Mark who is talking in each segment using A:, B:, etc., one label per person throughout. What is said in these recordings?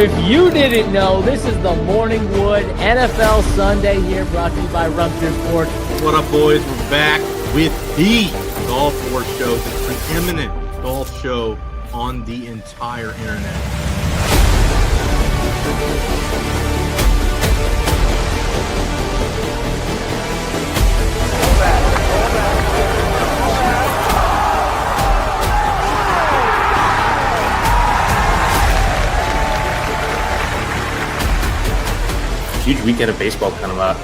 A: if you didn't know, this is the Morningwood NFL Sunday here, brought to you by Rumster Sports.
B: What up, boys? We're back with the Golf War Show, the preeminent golf show on the entire internet.
C: Huge weekend of baseball coming up.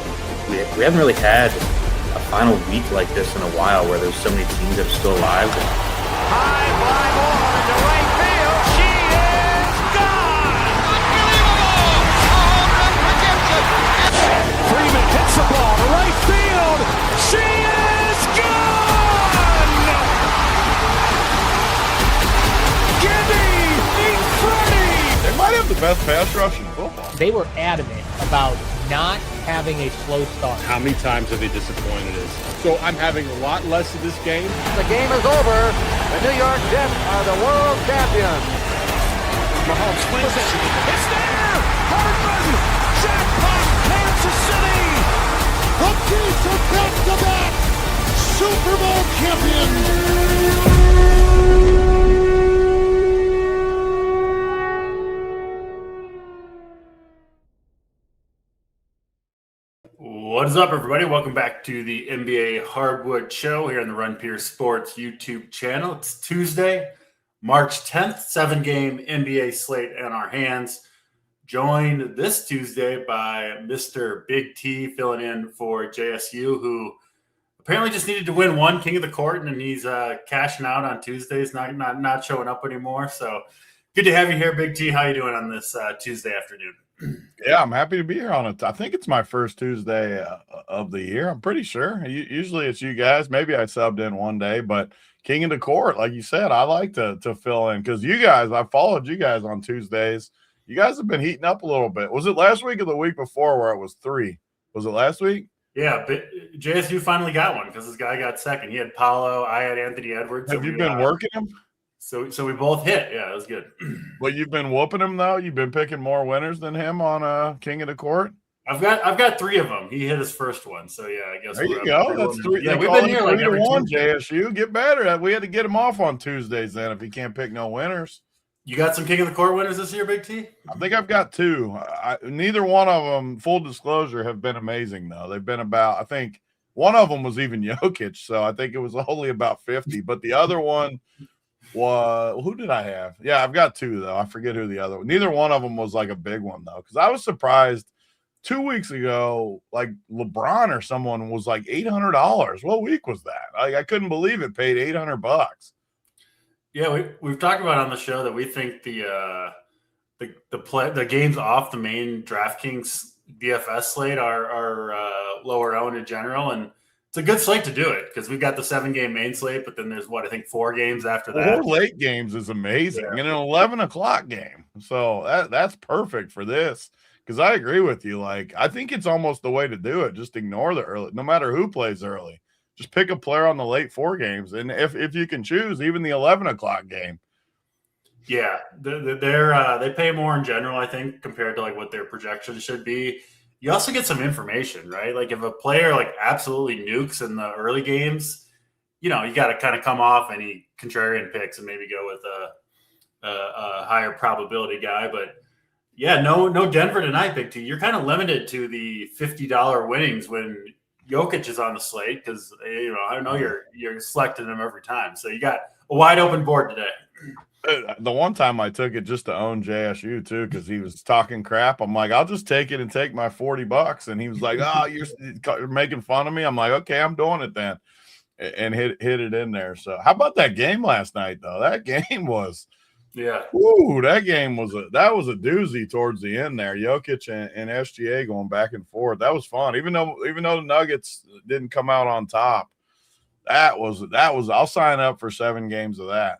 C: We haven't really had a final week like this in a while where there's so many teams that are still alive.
D: High fly ball into right field. She is gone! Unbelievable! A home run for Gibson. Freeman hits the ball to right field. She is gone! Gibby in Freddie!
E: They might have the best pass rush in football.
A: They were adamant about not having a slow start.
F: How many times have they disappointed us? So I'm having a lot less of this game.
D: The game is over. The New York Jets are the world champions. Mahomes swings it. It's there! Hardwood! Jackpot! Kansas City! The Chiefs are back-to-back Super Bowl champions!
G: What is up, everybody? Welcome back to the NBA Hardwood Show here on the Run Pierce Sports YouTube channel. It's Tuesday, March 10th, 7-game NBA slate in our hands. Joined this Tuesday by Mr. Big T filling in for JSU, who apparently just needed to win one King of the Court, and he's cashing out on Tuesdays, not showing up anymore. So good to have you here, Big T. How you doing on this Tuesday afternoon?
E: Yeah, I'm happy to be here on it. I think it's my first Tuesday of the year. I'm pretty sure. Usually it's you guys. Maybe I subbed in one day, but King of the Court, like you said, I like to fill in because you guys, I followed you guys on Tuesdays. You guys have been heating up a little bit. Was it last week or the week before where it was 3? Was it last week?
G: Yeah, but JSU finally got one because this guy got second. He had Paolo. I had Anthony Edwards.
E: Have you been working him?
G: So we both hit. Yeah, it was good.
E: But you've been whooping him though. You've been picking more winners than him on King of the Court.
G: I've got 3 of them. He hit his first one, so yeah, I guess
E: there you go. That's 3.
G: Yeah, we've been here like every
E: 1.
G: Tuesday.
E: JSU, get better. We had to get him off on Tuesdays then if he can't pick no winners.
G: You got some King of the Court winners this year, Big T?
E: I think I've got 2. Neither one of them, full disclosure, have been amazing though. They've been about, I think one of them was even Jokic, so I think it was only about 50. But the other one was, who did I have? Yeah, I've got 2 though. I forget who the other one. Neither one of them was like a big one though, because I was surprised 2 weeks ago, like LeBron or someone was like $800. What week was that? I couldn't believe it paid $800.
G: Yeah, we've talked about on the show that we think the games off the main DraftKings DFS slate are lower owned in general, and it's a good slate to do it because we've got the 7-game main slate, but then there's 4 games after that.
E: 4 late games is amazing,
G: yeah.
E: And an 11 o'clock game. So that's perfect for this. Because I agree with you. Like, I think it's almost the way to do it. Just ignore the early, no matter who plays early. Just pick a player on the late 4 games. And if you can choose, even the 11 o'clock game.
G: Yeah, they pay more in general, I think, compared to like what their projections should be. You also get some information, right? Like if a player like absolutely nukes in the early games, you got to kind of come off any contrarian picks and maybe go with a higher probability guy. But yeah, no Denver tonight, Big T. You're kind of limited to the $50 winnings when Jokic is on the slate because I know you're selecting him every time. So you got a wide open board today.
E: The one time I took it just to own JSU too, because he was talking crap. I'm like, I'll just take it and take my $40. And he was like, "Oh, you're making fun of me." I'm like, "Okay, I'm doing it then," and hit it in there. So how about that game last night though? That game was.
G: Yeah.
E: Ooh, that game was a doozy towards the end there. Jokic and SGA going back and forth. That was fun. Even though the Nuggets didn't come out on top, that was. I'll sign up for 7 games of that.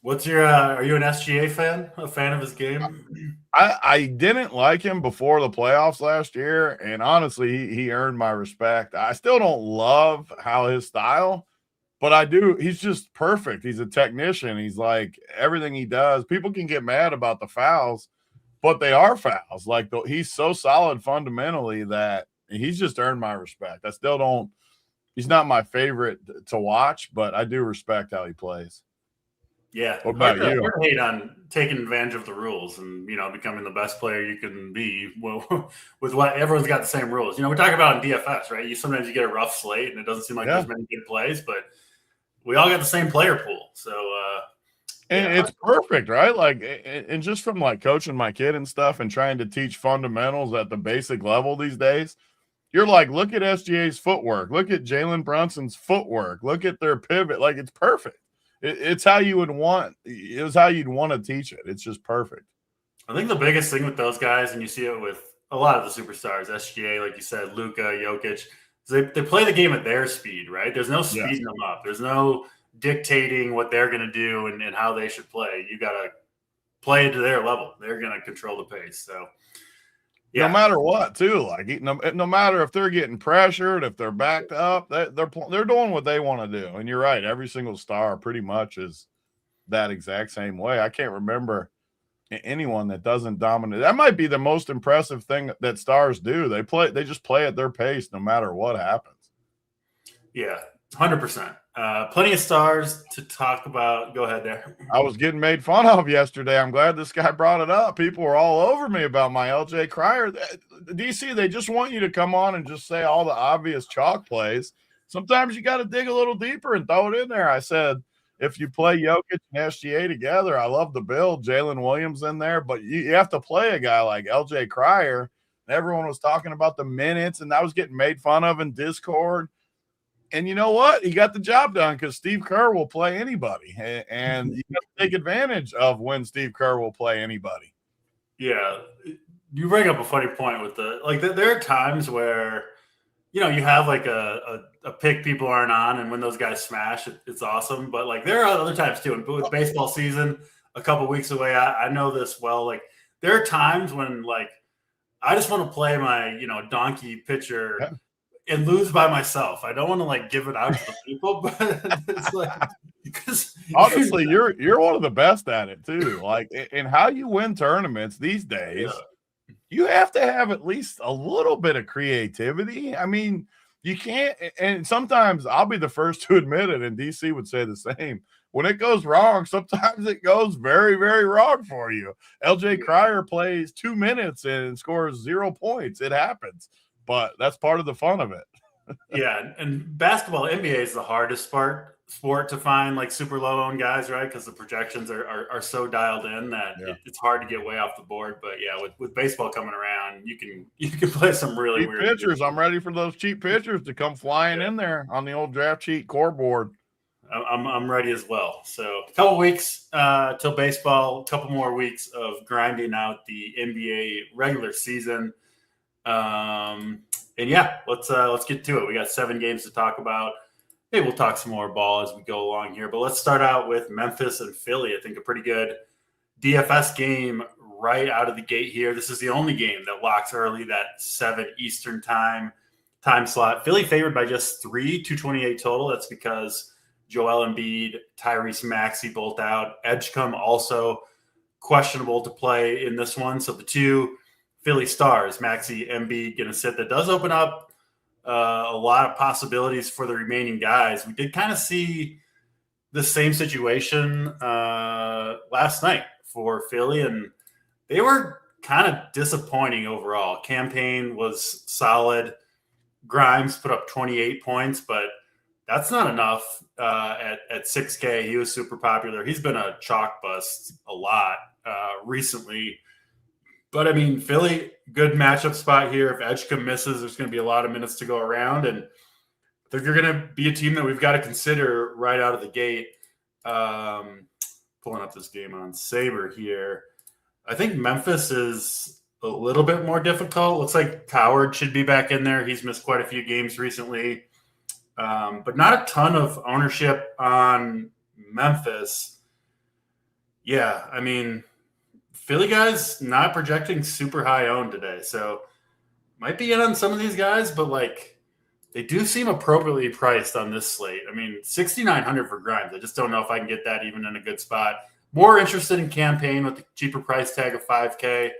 G: What's your are you an SGA fan? A fan of his game?
E: I didn't like him before the playoffs last year, and honestly, he earned my respect. I still don't love how his style, but I do. He's just perfect. He's a technician. He's like everything he does. People can get mad about the fouls, but they are fouls. Like he's so solid fundamentally that he's just earned my respect. I still don't. He's not my favorite to watch, but I do respect how he plays.
G: Yeah.
E: What about you?
G: Hard to hate on taking advantage of the rules and, becoming the best player you can be with what everyone's got the same rules. We talk about in DFS, right? Sometimes you get a rough slate and it doesn't seem like there's many good plays, but we all got the same player pool. So,
E: and it's perfect, right? Like, and just from like coaching my kid and stuff and trying to teach fundamentals at the basic level these days, you're like, look at SGA's footwork. Look at Jalen Brunson's footwork. Look at their pivot. Like, it's perfect. It's how you would want. It was how you'd want to teach it. It's just perfect. I
G: think the biggest thing with those guys, and you see it with a lot of the superstars, SGA, like you said, Luka, Jokic, they play the game at their speed, right? There's no speeding them up. There's no dictating what they're going to do and how they should play. You got to play to their level. They're going to control the pace. So,
E: no matter what, too. Like, no matter if they're getting pressured, if they're backed up, they're doing what they want to do. And you're right. Every single star pretty much is that exact same way. I can't remember anyone that doesn't dominate. That might be the most impressive thing that stars do. They just play at their pace no matter what happens.
G: Yeah, 100%. Plenty of stars to talk about. Go ahead there.
E: I was getting made fun of yesterday. I'm glad this guy brought it up. People were all over me about my LJ Cryer. DC, they just want you to come on and just say all the obvious chalk plays. Sometimes you got to dig a little deeper and throw it in there. I said, if you play Jokic and SGA together, I love the build. Jalen Williams in there, but you have to play a guy like LJ Cryer. Everyone was talking about the minutes, and I was getting made fun of in Discord. And you know what? He got the job done because Steve Kerr will play anybody. And you got to take advantage of when Steve Kerr will play anybody.
G: Yeah. You bring up a funny point with there are times where, you have like a pick people aren't on, and when those guys smash, it's awesome. But like there are other times too. And with baseball season a couple weeks away, I know this well. Like there are times when like I just want to play my, donkey pitcher. Yeah. And lose by myself. I don't want to like give it out to the people, but it's like because
E: honestly, you're one of the best at it too. Like, and how you win tournaments these days, you have to have at least a little bit of creativity. I mean, you can't. And sometimes I'll be the first to admit it, and DC would say the same. When it goes wrong, sometimes it goes very, very wrong for you. LJ Cryer plays 2 minutes and scores 0 points. It happens. But that's part of the fun of it.
G: Yeah, and basketball, NBA is the hardest sport to find like super low owned guys, right? Because the projections are so dialed in that it's hard to get way off the board. But yeah, with baseball coming around, you can play some really
E: cheap
G: weird
E: pitchers. Games. I'm ready for those cheap pitchers to come flying in there on the old draft sheet core board.
G: I'm ready as well. So a couple weeks till baseball, a couple more weeks of grinding out the NBA regular season. And yeah, let's get to it. We got 7 games to talk about. Maybe we'll talk some more ball as we go along here, but let's start out with Memphis and Philly. I think a pretty good DFS game right out of the gate here. This is the only game that locks early, that 7 Eastern time slot. Philly favored by just 3, 228 total. That's because Joel Embiid, Tyrese Maxey both out. Edgecombe also questionable to play in this one. So the 2 Philly stars, Maxey, Embiid, going to sit. That does open up a lot of possibilities for the remaining guys. We did kind of see the same situation last night for Philly, and they were kind of disappointing overall. Campaign was solid. Grimes put up 28 points, but that's not enough at 6K. He was super popular. He's been a chalk bust a lot recently. But, I mean, Philly, good matchup spot here. If Edgecombe misses, there's going to be a lot of minutes to go around. And they're going to be a team that we've got to consider right out of the gate. Pulling up this game on Sabre here. I think Memphis is a little bit more difficult. Looks like Howard should be back in there. He's missed quite a few games recently. But not a ton of ownership on Memphis. Yeah, I mean – Philly guys not projecting super high owned today. So might be in on some of these guys, but like they do seem appropriately priced on this slate. I mean, 6,900 for Grimes. I just don't know if I can get that even in a good spot. More interested in Campaign with the cheaper price tag of 5K.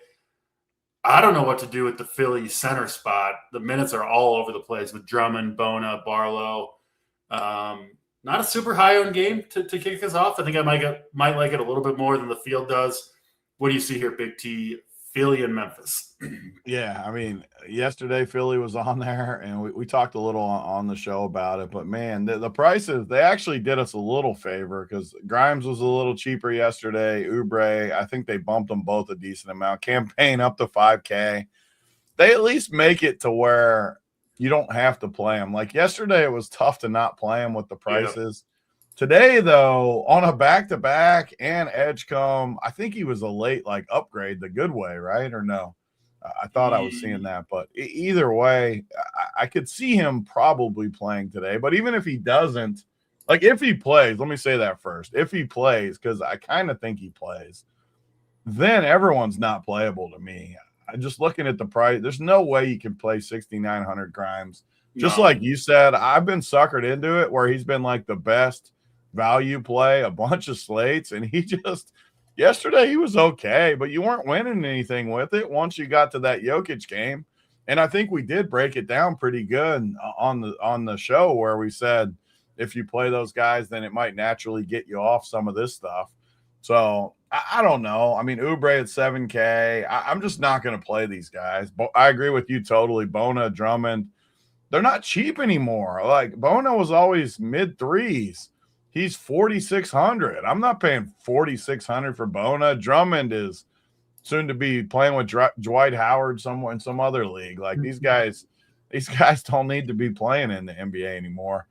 G: I don't know what to do with the Philly center spot. The minutes are all over the place with Drummond, Bona, Barlow. Not a super high-owned game to kick us off. I think I might like it a little bit more than the field does. What do you see here, Big T? Philly and Memphis.
E: Yeah, I mean, yesterday Philly was on there, and we talked a little on the show about it. But, man, the prices, they actually did us a little favor because Grimes was a little cheaper yesterday. Oubre, I think they bumped them both a decent amount. Campaign up to 5K. They at least make it to where you don't have to play them. Like yesterday, it was tough to not play them with the prices. Yeah. Today, though, on a back-to-back and Edgecombe, I think he was a late upgrade the good way, right? Or no? I thought I was seeing that. But either way, I could see him probably playing today. But even if he doesn't, if he plays, let me say that first. If he plays, because I kind of think he plays, then everyone's not playable to me. I'm just looking at the price. There's no way you can play 6,900 Grimes. Just like you said, I've been suckered into it where he's been the best value play, a bunch of slates, and he just yesterday he was okay, but you weren't winning anything with it once you got to that Jokic game. And I think we did break it down pretty good on the show where we said if you play those guys, then it might naturally get you off some of this stuff. So I don't know. I mean, Oubre at 7K. I'm just not going to play these guys. But I agree with you totally. Bona, Drummond, they're not cheap anymore. Bona was always mid threes. He's 4,600. I'm not paying 4,600 for Bona. Drummond is soon to be playing with Dwight Howard somewhere in some other league. These guys don't need to be playing in the NBA anymore.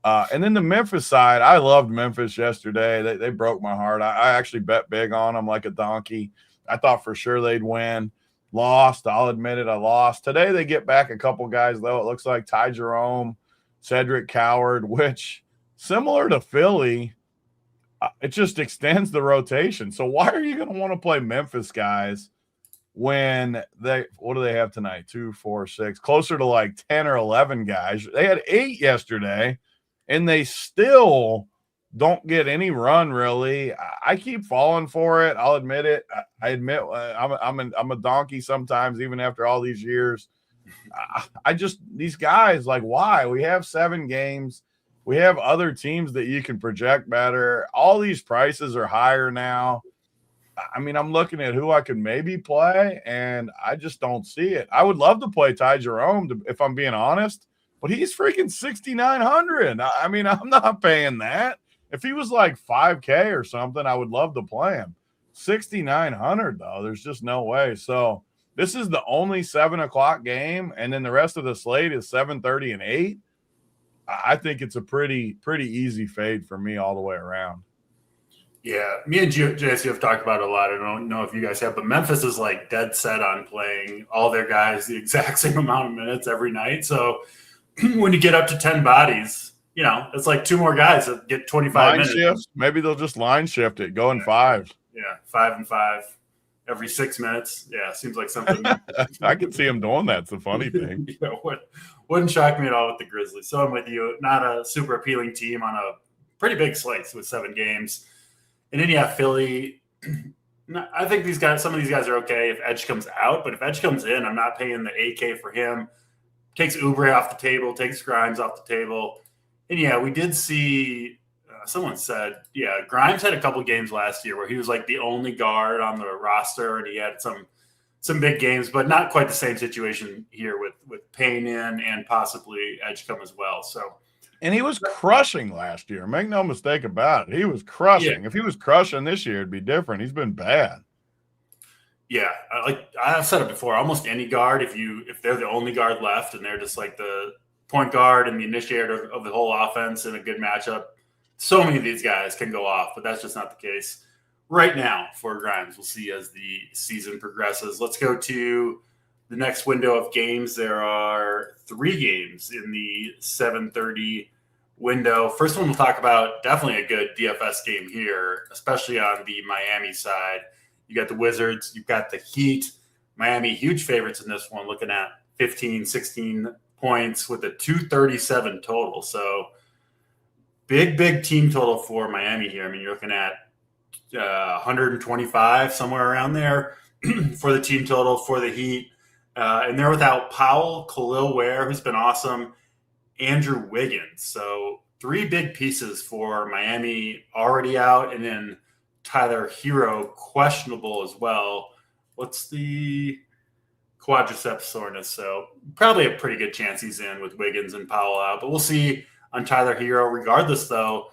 E: And then the Memphis side, I loved Memphis yesterday. They broke my heart. I actually bet big on them like a donkey. I thought for sure they'd win. Lost. I'll admit it. I lost. Today they get back a couple guys, though. It looks like Ty Jerome, Cedric Coward, which – similar to Philly, it just extends the rotation. So why are you going to want to play Memphis guys when what do they have tonight? 2, 4, 6, closer to 10 or 11 guys. They had 8 yesterday, and they still don't get any run really. I keep falling for it. I'll admit it. I admit I'm a donkey sometimes, even after all these years. These guys, why? We have 7 games. We have other teams that you can project better. All these prices are higher now. I mean, I'm looking at who I could maybe play, and I just don't see it. I would love to play Ty Jerome, if I'm being honest, but he's freaking 6,900. I mean, I'm not paying that. If he was 5K or something, I would love to play him. 6,900, though, there's just no way. So this is the only 7 o'clock game, and then the rest of the slate is 7:30 and 8. I think it's a pretty easy fade for me all the way around.
G: Yeah, me and JC have talked about it a lot. I don't know if you guys have, but Memphis is dead set on playing all their guys the exact same amount of minutes every night. So when you get up to 10 bodies, it's 2 more guys that get 25 minutes.
E: Shifts. Maybe they'll just line shift it, go in 5.
G: Yeah, 5 and 5 every 6 minutes. Yeah, seems like something.
E: I can see them doing that. It's a funny thing.
G: Wouldn't shock me at all with the Grizzlies. So I'm with you. Not a super appealing team on a pretty big slate with 7 games. And then, Philly. I think some of these guys are okay if Edge comes out. But if Edge comes in, I'm not paying the 8K for him. Takes Oubre off the table, takes Grimes off the table. And, we did see someone said, Grimes had a couple games last year where he was the only guard on the roster, and he had some big games, but not quite the same situation here with Payne in and possibly Edgecombe as well. So,
E: and he was crushing last year. Make no mistake about it. He was crushing. Yeah. If he was crushing this year, it'd be different. He's been bad.
G: Yeah, I've said it before. Almost any guard, if they're the only guard left and they're just the point guard and the initiator of the whole offense in a good matchup, so many of these guys can go off. But that's just not the case right now for Grimes. We'll see as the season progresses. Let's go to the next window of games. There are 3 games in the 7:30 window. First one we'll talk about, definitely a good DFS game here, especially on the Miami side. You got the Wizards, you've got the Heat. Miami, huge favorites in this one, looking at 15, 16 points with a 237 total. So big team total for Miami here. I mean, you're looking at 125, somewhere around there. for the team total for the Heat. And they're without Powell, Khalil Ware, who's been awesome, Andrew Wiggins. So 3 big pieces for Miami already out, and then Tyler Hero questionable as well. What's the quadriceps soreness? So probably a pretty good chance he's in with Wiggins and Powell out. But we'll see on Tyler Hero. Regardless, though,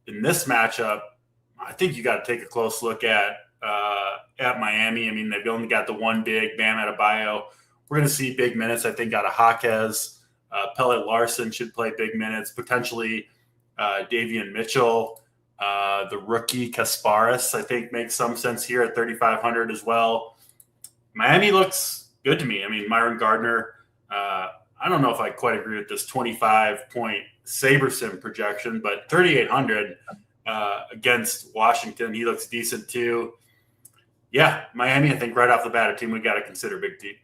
G: in this matchup, I think you got to take a close look at Miami. I mean, they've only got the one big, Bam Adebayo. We're going to see big minutes, I think, out of Jaquez. Pellet Larson should play big minutes, potentially Davion Mitchell. The rookie Kasparis, I think, makes some sense here at 3,500 as well. Miami looks good to me. I mean, Myron Gardner, I don't know if I quite agree with this 25-point SaberSim projection, but 3,800 against Washington, he looks decent too. Yeah, Miami, I think right off the bat, a team we got to consider, Big T.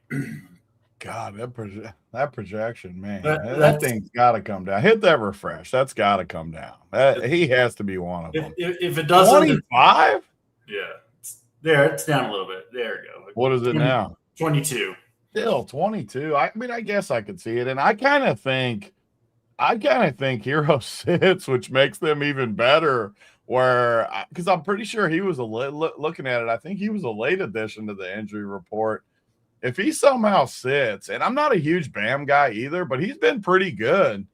E: God, that projection, man, that thing's got to come down. Hit that refresh. That's got to come down. He has to be one of them.
G: If it doesn't,
E: 25?
G: Yeah, it's down a little bit. There you go.
E: What is it now?
G: 22.
E: Still 22. I mean, I guess I could see it, and I kind of think Hero sits, which makes them even better. Because I'm pretty sure he was looking at it. I think he was a late addition to the injury report. If he somehow sits, and I'm not a huge Bam guy either, but he's been pretty good.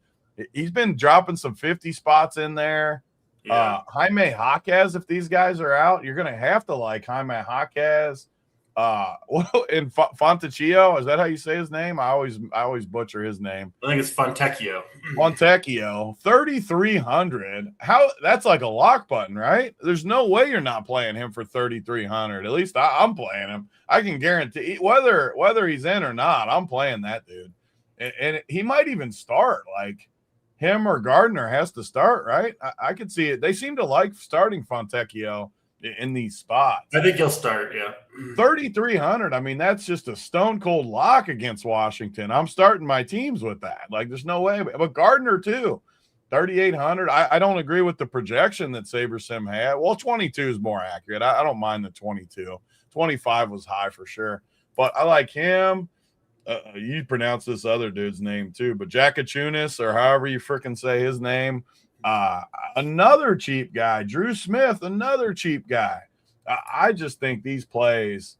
E: He's been dropping some 50 spots in there. Yeah. Jaime Jaquez, if these guys are out, you're going to have to like Jaime Jaquez. In Fontecchio, is that how you say his name? I always butcher his name.
G: I think it's Fontecchio.
E: 3,300. How that's like a lock button, right? There's no way you're not playing him for 3,300. At least I'm playing him. I can guarantee whether he's in or not, I'm playing that dude. And he might even start. Like him or Gardner has to start, right? I could see it. They seem to like starting Fontecchio in these spots.
G: I think he'll start, yeah.
E: 3,300. I mean, that's just a stone cold lock against Washington. I'm starting my teams with that. Like, there's no way. But Gardner, too. 3,800. I don't agree with the projection that SaberSim had. Well, 22 is more accurate. I don't mind the 22. 25 was high for sure. But I like him. You pronounce this other dude's name, too. But Jakachunas, or however you freaking say his name, another cheap guy. Drew Smith, another cheap guy. I just think these plays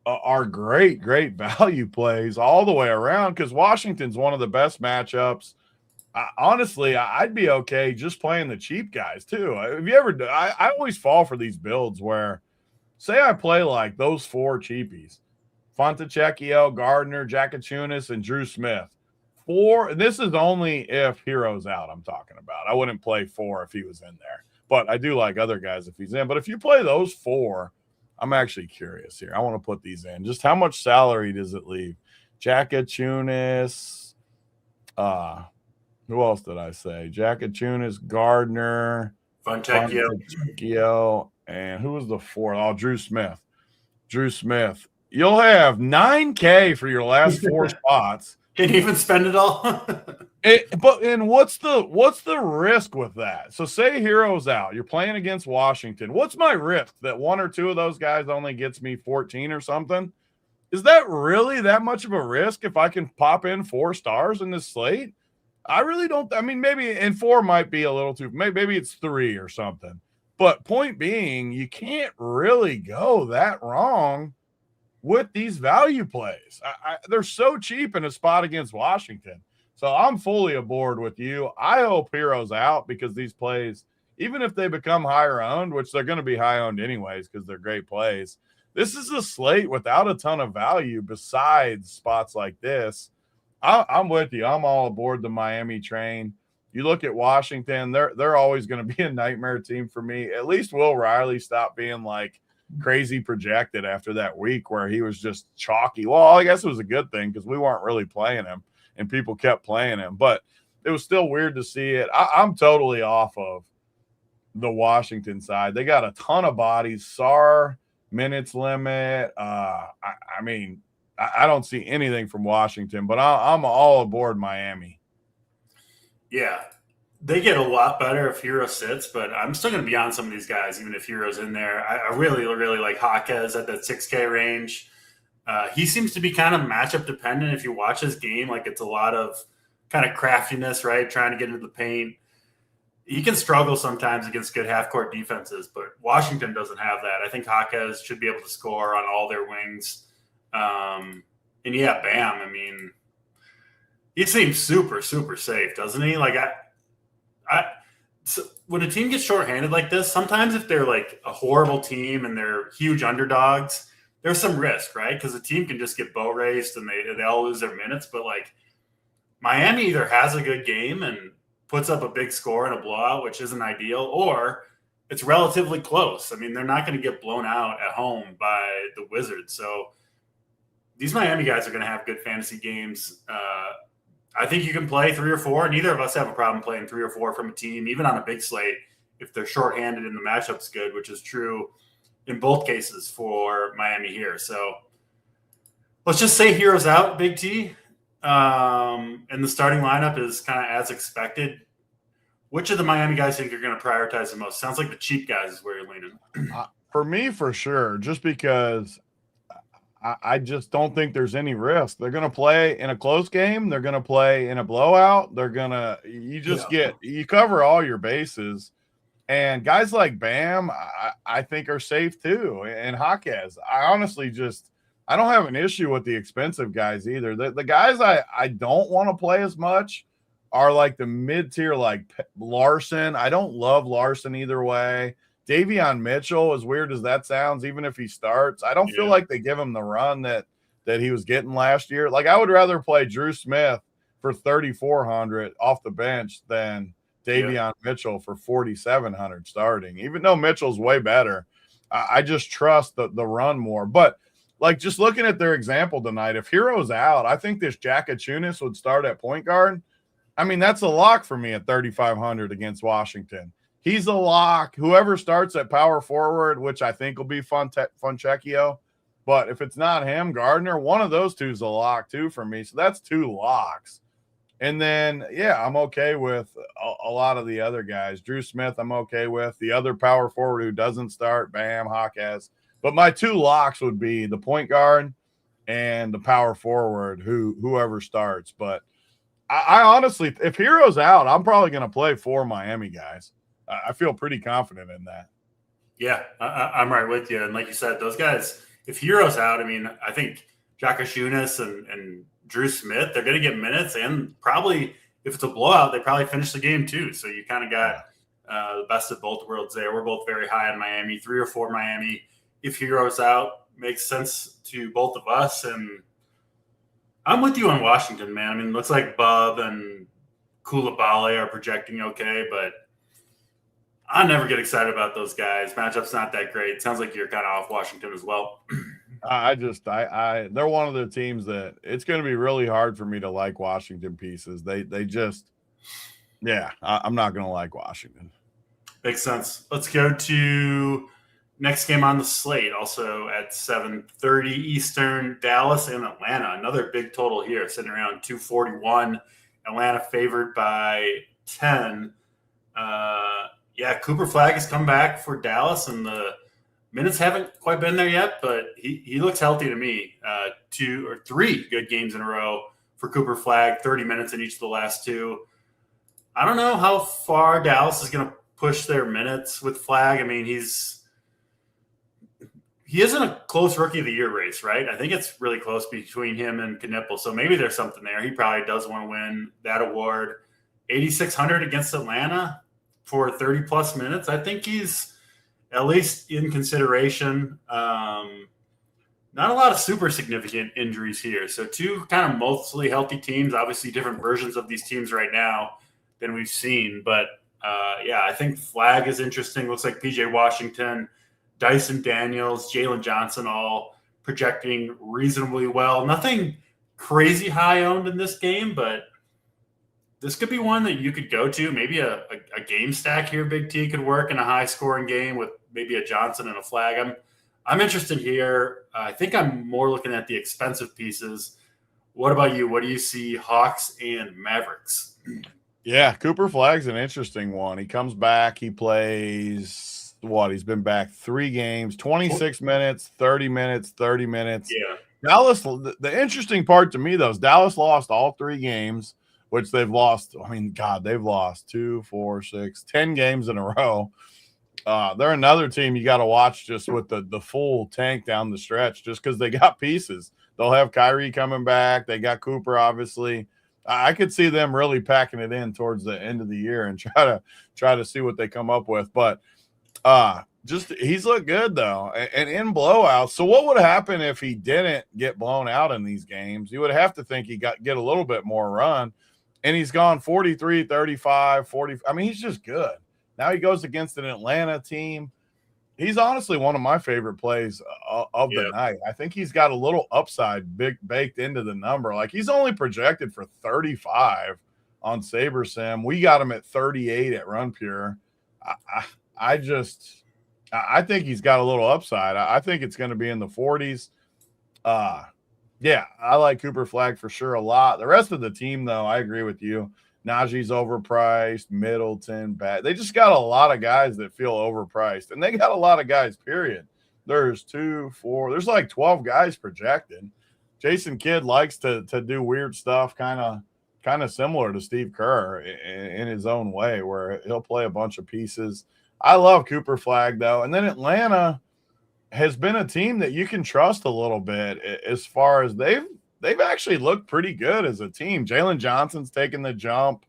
E: are great value plays all the way around because Washington's one of the best matchups. Honestly, I'd be okay just playing the cheap guys too. Have you ever? I always fall for these builds where, say, I play like those 4 cheapies: Fontecchio, Gardner, Jakachunas, and Drew Smith. 4. This is only if Hero's out. I'm talking about. I wouldn't play 4 if he was in there. But I do like other guys if he's in. But if you play those 4, I'm actually curious here. I want to put these in. Just how much salary does it leave? Jakachunas. Who else did I say? Jakachunas, Gardner, Fontecchio, and who was the 4th? Oh, Drew Smith. Drew Smith. You'll have $9K for your last 4 spots.
G: Can you even spend it all?
E: What's the risk with that? So say Hero's out, you're playing against Washington. What's my risk that 1 or 2 of those guys only gets me 14 or something? Is that really that much of a risk if I can pop in 4 stars in this slate? I really don't. I mean, maybe and 4 might be a little too. Maybe it's 3 or something. But point being, you can't really go that wrong with these value plays. They're so cheap in a spot against Washington. So I'm fully aboard with you. I hope Hero's out because these plays, even if they become higher owned, which they're going to be high owned anyways because they're great plays, this is a slate without a ton of value besides spots like this. I'm with you. I'm all aboard the Miami train. You look at Washington, they're always going to be a nightmare team for me. At least Will Riley stopped being like crazy projected after that week where he was just chalky. Well, I guess it was a good thing because we weren't really playing him and people kept playing him, but it was still weird to see it. I'm totally off of the Washington side. They got a ton of bodies. SAR minutes limit. I mean, I don't see anything from Washington, but I'm all aboard Miami.
G: Yeah. they get a lot better if Hero sits, but I'm still going to be on some of these guys, even if Hero's in there. I really, really like Jaquez at that 6K range. He seems to be kind of matchup dependent. If you watch his game, like it's a lot of kind of craftiness, right? Trying to get into the paint. He can struggle sometimes against good half-court defenses, but Washington doesn't have that. I think Jaquez should be able to score on all their wings. And yeah, Bam, I mean, he seems super, super safe, doesn't he? Like, so when a team gets shorthanded like this, sometimes if they're like a horrible team and they're huge underdogs, there's some risk, right? Because the team can just get boat raced and they all lose their minutes. But like Miami either has a good game and puts up a big score in a blowout, which isn't ideal, or it's relatively close. I mean, they're not going to get blown out at home by the Wizards. So these Miami guys are going to have good fantasy games. I think you can play 3 or 4. Neither of us have a problem playing 3 or 4 from a team, even on a big slate, if they're shorthanded and the matchup's good, which is true in both cases for Miami here. So let's just say Hero's out, Big T. And the starting lineup is kind of as expected. Which of the Miami guys think you're going to prioritize the most? Sounds like the cheap guys is where you're leaning.
E: For me, for sure, just because I just don't think there's any risk. They're going to play in a close game. They're going to play in a blowout. You cover all your bases. And guys like Bam, I think are safe too. And Jaquez, I don't have an issue with the expensive guys either. The guys I don't want to play as much are like the mid-tier, like Larson. I don't love Larson either way. Davion Mitchell, as weird as that sounds, even if he starts, I don't feel like they give him the run that he was getting last year. Like I would rather play Drew Smith for 3,400 off the bench than Davion Mitchell for 4,700 starting. Even though Mitchell's way better, I just trust the run more. But like just looking at their example tonight, if Hero's out, I think this Jack Achunas would start at point guard. I mean, that's a lock for me at 3,500 against Washington. He's a lock. Whoever starts at power forward, which I think will be Fontecchio. But if it's not him, Gardner, one of those two is a lock too for me. So that's 2 locks. And then, I'm okay with a lot of the other guys. Drew Smith, I'm okay with. The other power forward who doesn't start, Bam, Jaquez. But my 2 locks would be the point guard and the power forward, whoever starts. But I honestly, if Hero's out, I'm probably going to play 4 Miami guys. I feel pretty confident in that.
G: Yeah, I'm right with you. And like you said, those guys, if Hero's out, I mean, I think Jack Achunas and Drew Smith, they're going to get minutes. And probably if it's a blowout, they probably finish the game too. So you kind of got the best of both worlds there. We're both very high on Miami, 3 or 4 Miami. If Hero's out, makes sense to both of us. And I'm with you on Washington, man. I mean, it looks like Bub and Koulibaly are projecting okay, but I never get excited about those guys. Matchup's not that great. It sounds like you're kind of off Washington as well.
E: They're one of the teams that it's going to be really hard for me to like Washington pieces. They just, I'm not going to like Washington.
G: Makes sense. Let's go to next game on the slate. Also at 7:30 Eastern, Dallas and Atlanta. Another big total here, sitting around 241. Atlanta favored by 10. Cooper Flag has come back for Dallas, and the minutes haven't quite been there yet, but he looks healthy to me. 2 or 3 good games in a row for Cooper Flag, 30 minutes in each of the last 2. I don't know how far Dallas is going to push their minutes with Flag. I mean, he isn't a close Rookie of the Year race, right? I think it's really close between him and Knipple, so maybe there's something there. He probably does want to win that award. 8,600 against Atlanta for 30-plus minutes. I think he's at least in consideration. Not a lot of super significant injuries here. So 2 kind of mostly healthy teams, obviously different versions of these teams right now than we've seen. But, I think Flag is interesting. Looks like P.J. Washington, Dyson Daniels, Jalen Johnson all projecting reasonably well. Nothing crazy high owned in this game, but this could be one that you could go to. Maybe a game stack here, Big T, could work in a high-scoring game with maybe a Johnson and a Flag. I'm interested here. I think I'm more looking at the expensive pieces. What about you? What do you see, Hawks and Mavericks?
E: Yeah, Cooper Flag's an interesting one. He comes back, he plays what? He's been back 3 games, 26 minutes, 30 minutes, 30 minutes.
G: Yeah.
E: Dallas, the interesting part to me, though, is Dallas lost all 3 games, which they've lost. I mean, God, they've lost 2, 4, 6, 10 games in a row. They're another team you got to watch just with the full tank down the stretch just because they got pieces. They'll have Kyrie coming back. They got Cooper, obviously. I could see them really packing it in towards the end of the year and try to see what they come up with. But just he's looked good though, and in blowouts. So what would happen if he didn't get blown out in these games? You would have to think he get a little bit more run, and he's gone 43, 35, 40. I mean, he's just good. Now he goes against an Atlanta team. He's honestly one of my favorite plays of the night. I think he's got a little upside baked into the number. Like he's only projected for 35 on SaberSim. We got him at 38 at Run Pure. I think he's got a little upside. I think it's going to be in the 40s. Yeah, I like Cooper Flag for sure a lot. The rest of the team, though, I agree with you. Najee's overpriced, Middleton, bad. They just got a lot of guys that feel overpriced, and they got a lot of guys, period. There's 2, 4, there's like 12 guys projected. Jason Kidd likes to do weird stuff, kind of similar to Steve Kerr in his own way, where he'll play a bunch of pieces. I love Cooper Flag, though. And then Atlanta has been a team that you can trust a little bit as far as they've actually looked pretty good as a team. Jalen Johnson's taking the jump.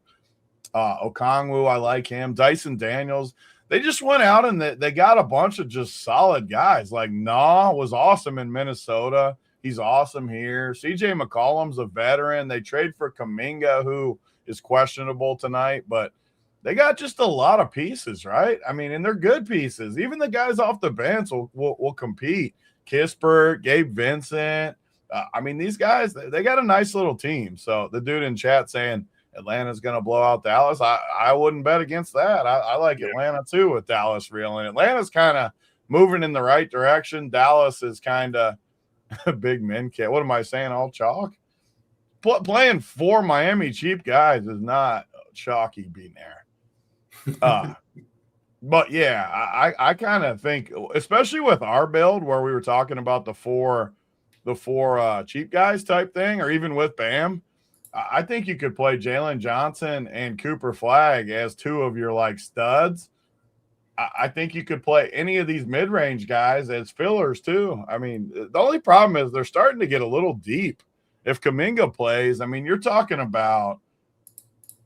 E: Okongwu, I like him. Dyson Daniels. They just went out and they got a bunch of just solid guys. Like was awesome in Minnesota. He's awesome here. CJ McCollum's a veteran. They trade for Kuminga, who is questionable tonight, but they got just a lot of pieces, right? I mean, and they're good pieces. Even the guys off the bench will compete. Kispert, Gabe Vincent. I mean, these guys, they got a nice little team. So the dude in chat saying Atlanta's going to blow out Dallas, I wouldn't bet against that. I like Atlanta too with Dallas reeling. Atlanta's kind of moving in the right direction. Dallas is kind of a big men kit. What am I saying? All chalk? Playing 4 Miami cheap guys is not chalky being there. But yeah, I kind of think, especially with our build where we were talking about the four cheap guys type thing, or even with Bam, I think you could play Jalen Johnson and Cooper Flag as 2 of your like studs. I think you could play any of these mid-range guys as fillers too. I mean, the only problem is they're starting to get a little deep. If Kuminga plays, I mean, you're talking about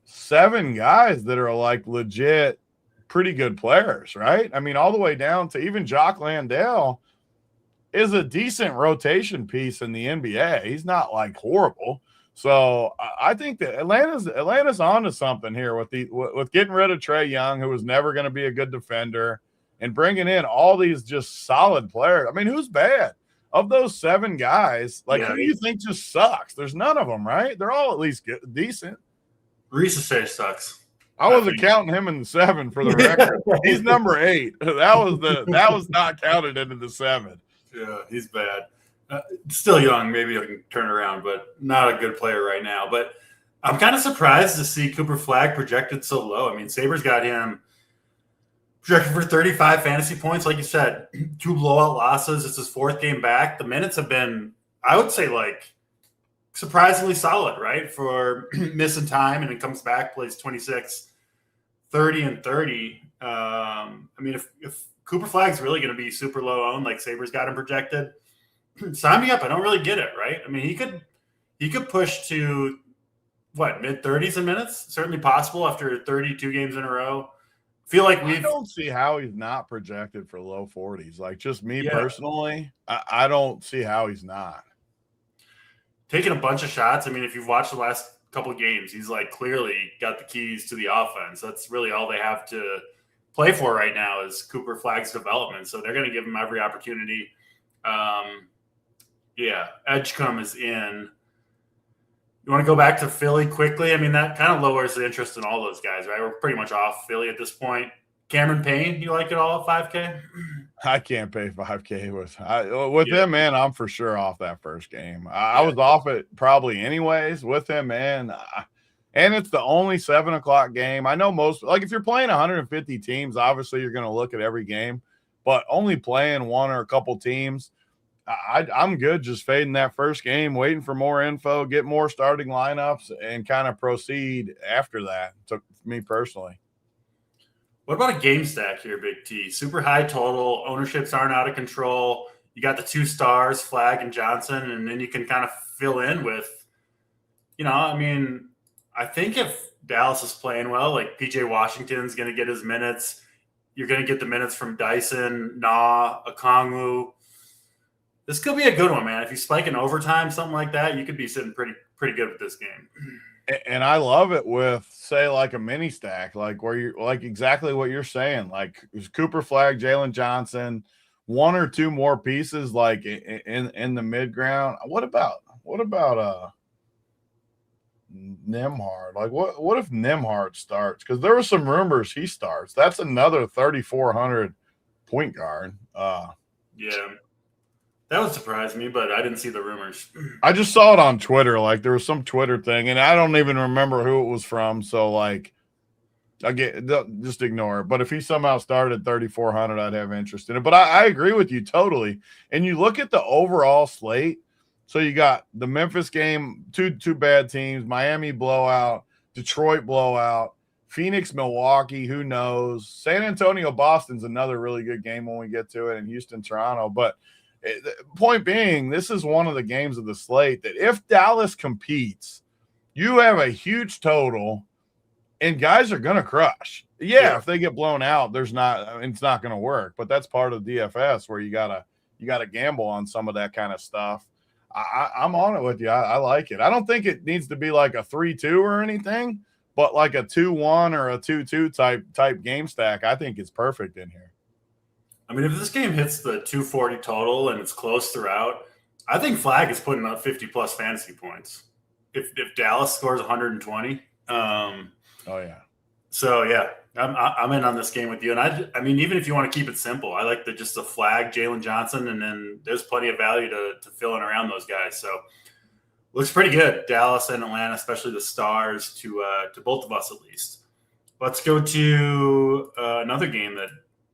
E: 7 guys that are like legit pretty good players, right? I mean, all the way down to even Jock Landale is a decent rotation piece in the NBA. He's not like horrible. So I think that Atlanta's onto something here with getting rid of Trae Young, who was never going to be a good defender, and bringing in all these just solid players. I mean, who's bad? Of those 7 guys, like who do you think just sucks? There's none of them, right? They're all at least decent.
G: Reese sucks.
E: I wasn't counting him in the 7 for the record. He's number 8. That was not counted into the 7.
G: Yeah, he's bad. Still young, maybe he can turn around, but not a good player right now. But I'm kind of surprised to see Cooper Flag projected so low. I mean, Sabres got him projected for 35 fantasy points, like you said. 2 blowout losses. It's his 4th game back. The minutes have been, I would say, like surprisingly solid, right? For missing time, and then comes back, plays 26, 30, and 30. I mean, if Cooper Flag's really going to be super low owned, like Sabres got him projected, sign me up. I don't really get it, right? I mean, he could push to what, mid-30s in minutes? Certainly possible after 32 games in a row. Feel like I
E: don't see how he's not projected for low 40s. Like just me personally, I don't see how he's not.
G: Taking a bunch of shots. I mean, if you've watched the last couple of games, he's like clearly got the keys to the offense. That's really all they have to play for right now is Cooper Flag's development. So they're going to give him every opportunity. Edgecombe is in. You want to go back to Philly quickly? I mean, that kind of lowers the interest in all those guys, right? We're pretty much off Philly at this point. Cameron Payne, you like it all at 5K?
E: I can't pay 5K with him, man. I'm for sure off that first game. I was off it probably anyways with him, man. And it's the only 7 o'clock game. I know most, like if you're playing 150 teams, obviously you're going to look at every game, but only playing one or a couple teams, I'm good just fading that first game, waiting for more info, get more starting lineups, and kind of proceed after that, to me personally.
G: What about a game stack here, Big T? Super high total, ownerships aren't out of control. You got the 2 stars, Flagg and Johnson, and then you can kind of fill in with, I think if Dallas is playing well, like PJ Washington's going to get his minutes. You're going to get the minutes from Dyson, Okongwu. This could be a good one, man. If you spike in overtime, something like that, you could be sitting pretty good with this game.
E: And I love it with, say, like a mini stack, like where you're like exactly what you're saying, like Cooper Flagg, Jalen Johnson, 1 or 2 more pieces, like in the mid ground. What about Nembhard? Like what if Nembhard starts? Because there were some rumors he starts. That's another 3,400 point guard.
G: Yeah. That would surprise me, but I didn't see the rumors.
E: I just saw it on Twitter. Like there was some Twitter thing, and I don't even remember who it was from. So like, just ignore it. But if he somehow started 3,400, I'd have interest in it. But I agree with you totally. And you look at the overall slate. So you got the Memphis game, two bad teams, Miami blowout, Detroit blowout, Phoenix, Milwaukee, who knows? San Antonio, Boston's another really good game when we get to it, and Houston, Toronto. But point being, this is one of the games of the slate that if Dallas competes, you have a huge total and guys are going to crush. Yeah, if they get blown out, it's not going to work, but that's part of DFS where you got to gamble on some of that kind of stuff. I'm on it with you. I like it. I don't think it needs to be like a 3-2 or anything, but like a 2-1 or a 2-2 type game stack. I think it's perfect in here.
G: I mean, if this game hits the 240 total and it's close throughout, I think Flagg is putting up 50-plus fantasy points. If Dallas scores 120.
E: Oh, yeah.
G: So, yeah, I'm in on this game with you. And I mean, even if you want to keep it simple, I like just the Flagg, Jalen Johnson, and then there's plenty of value to fill in around those guys. So, looks pretty good, Dallas and Atlanta, especially the stars to both of us at least. Let's go to another game that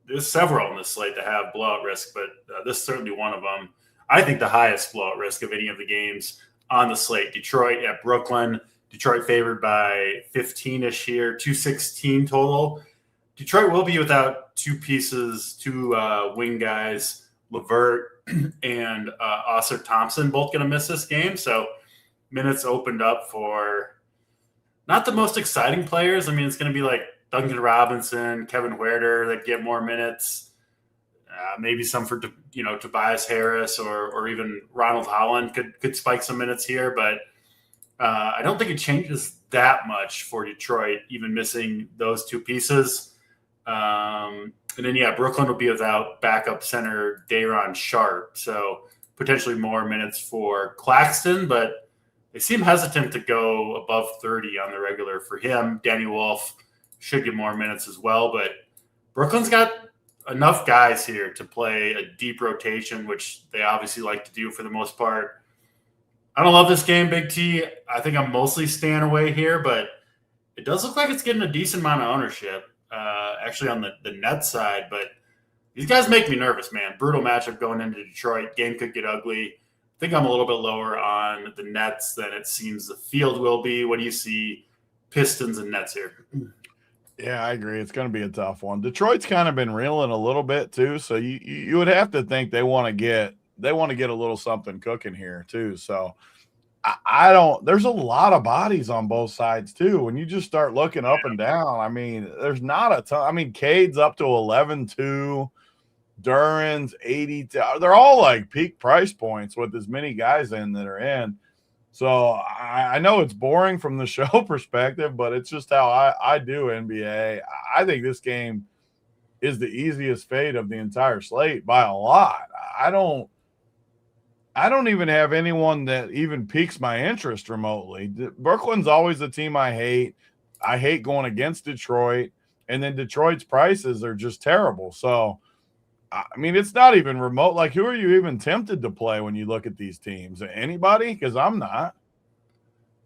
G: there's several on this slate that have blowout risk, but this is certainly one of them. I think the highest blowout risk of any of the games on the slate. Detroit at Brooklyn. Detroit favored by 15-ish here, 216 total. Detroit will be without 2 pieces, 2 wing guys, LeVert and Oscar Thompson, both going to miss this game. So minutes opened up for not the most exciting players. I mean, it's going to be like Duncan Robinson, Kevin Huerter that get more minutes, maybe some for Tobias Harris or even Ronald Holland could spike some minutes here, but I don't think it changes that much for Detroit, even missing those 2 pieces. And then Brooklyn will be without backup center Day'Ron Sharpe, so potentially more minutes for Claxton, but they seem hesitant to go above 30 on the regular for him. Danny Wolf should get more minutes as well, but Brooklyn's got enough guys here to play a deep rotation, which they obviously like to do for the most part. I don't love this game, Big T. I think I'm mostly staying away here, but it does look like it's getting a decent amount of ownership, actually on the net side. But these guys make me nervous, man. Brutal matchup going into Detroit. Game could get ugly. I think I'm a little bit lower on the Nets than it seems the field will be. What do you see Pistons and Nets here?
E: Yeah, I agree. It's going to be a tough one. Detroit's kind of been reeling a little bit too, so you would have to think they want to get a little something cooking here too. So I don't. There's a lot of bodies on both sides too. When you just start looking up and down, I mean, there's not a ton. I mean, Cade's up to 11-2, Duran's 80. They're all like peak price points with as many guys in that are in. So I know it's boring from the show perspective, but it's just how I do NBA. I think this game is the easiest fade of the entire slate by a lot. I don't even have anyone that even piques my interest remotely. Brooklyn's always a team I hate. I hate going against Detroit, and then Detroit's prices are just terrible. So, I mean, it's not even remote. Like, who are you even tempted to play when you look at these teams? Anybody? Because I'm not.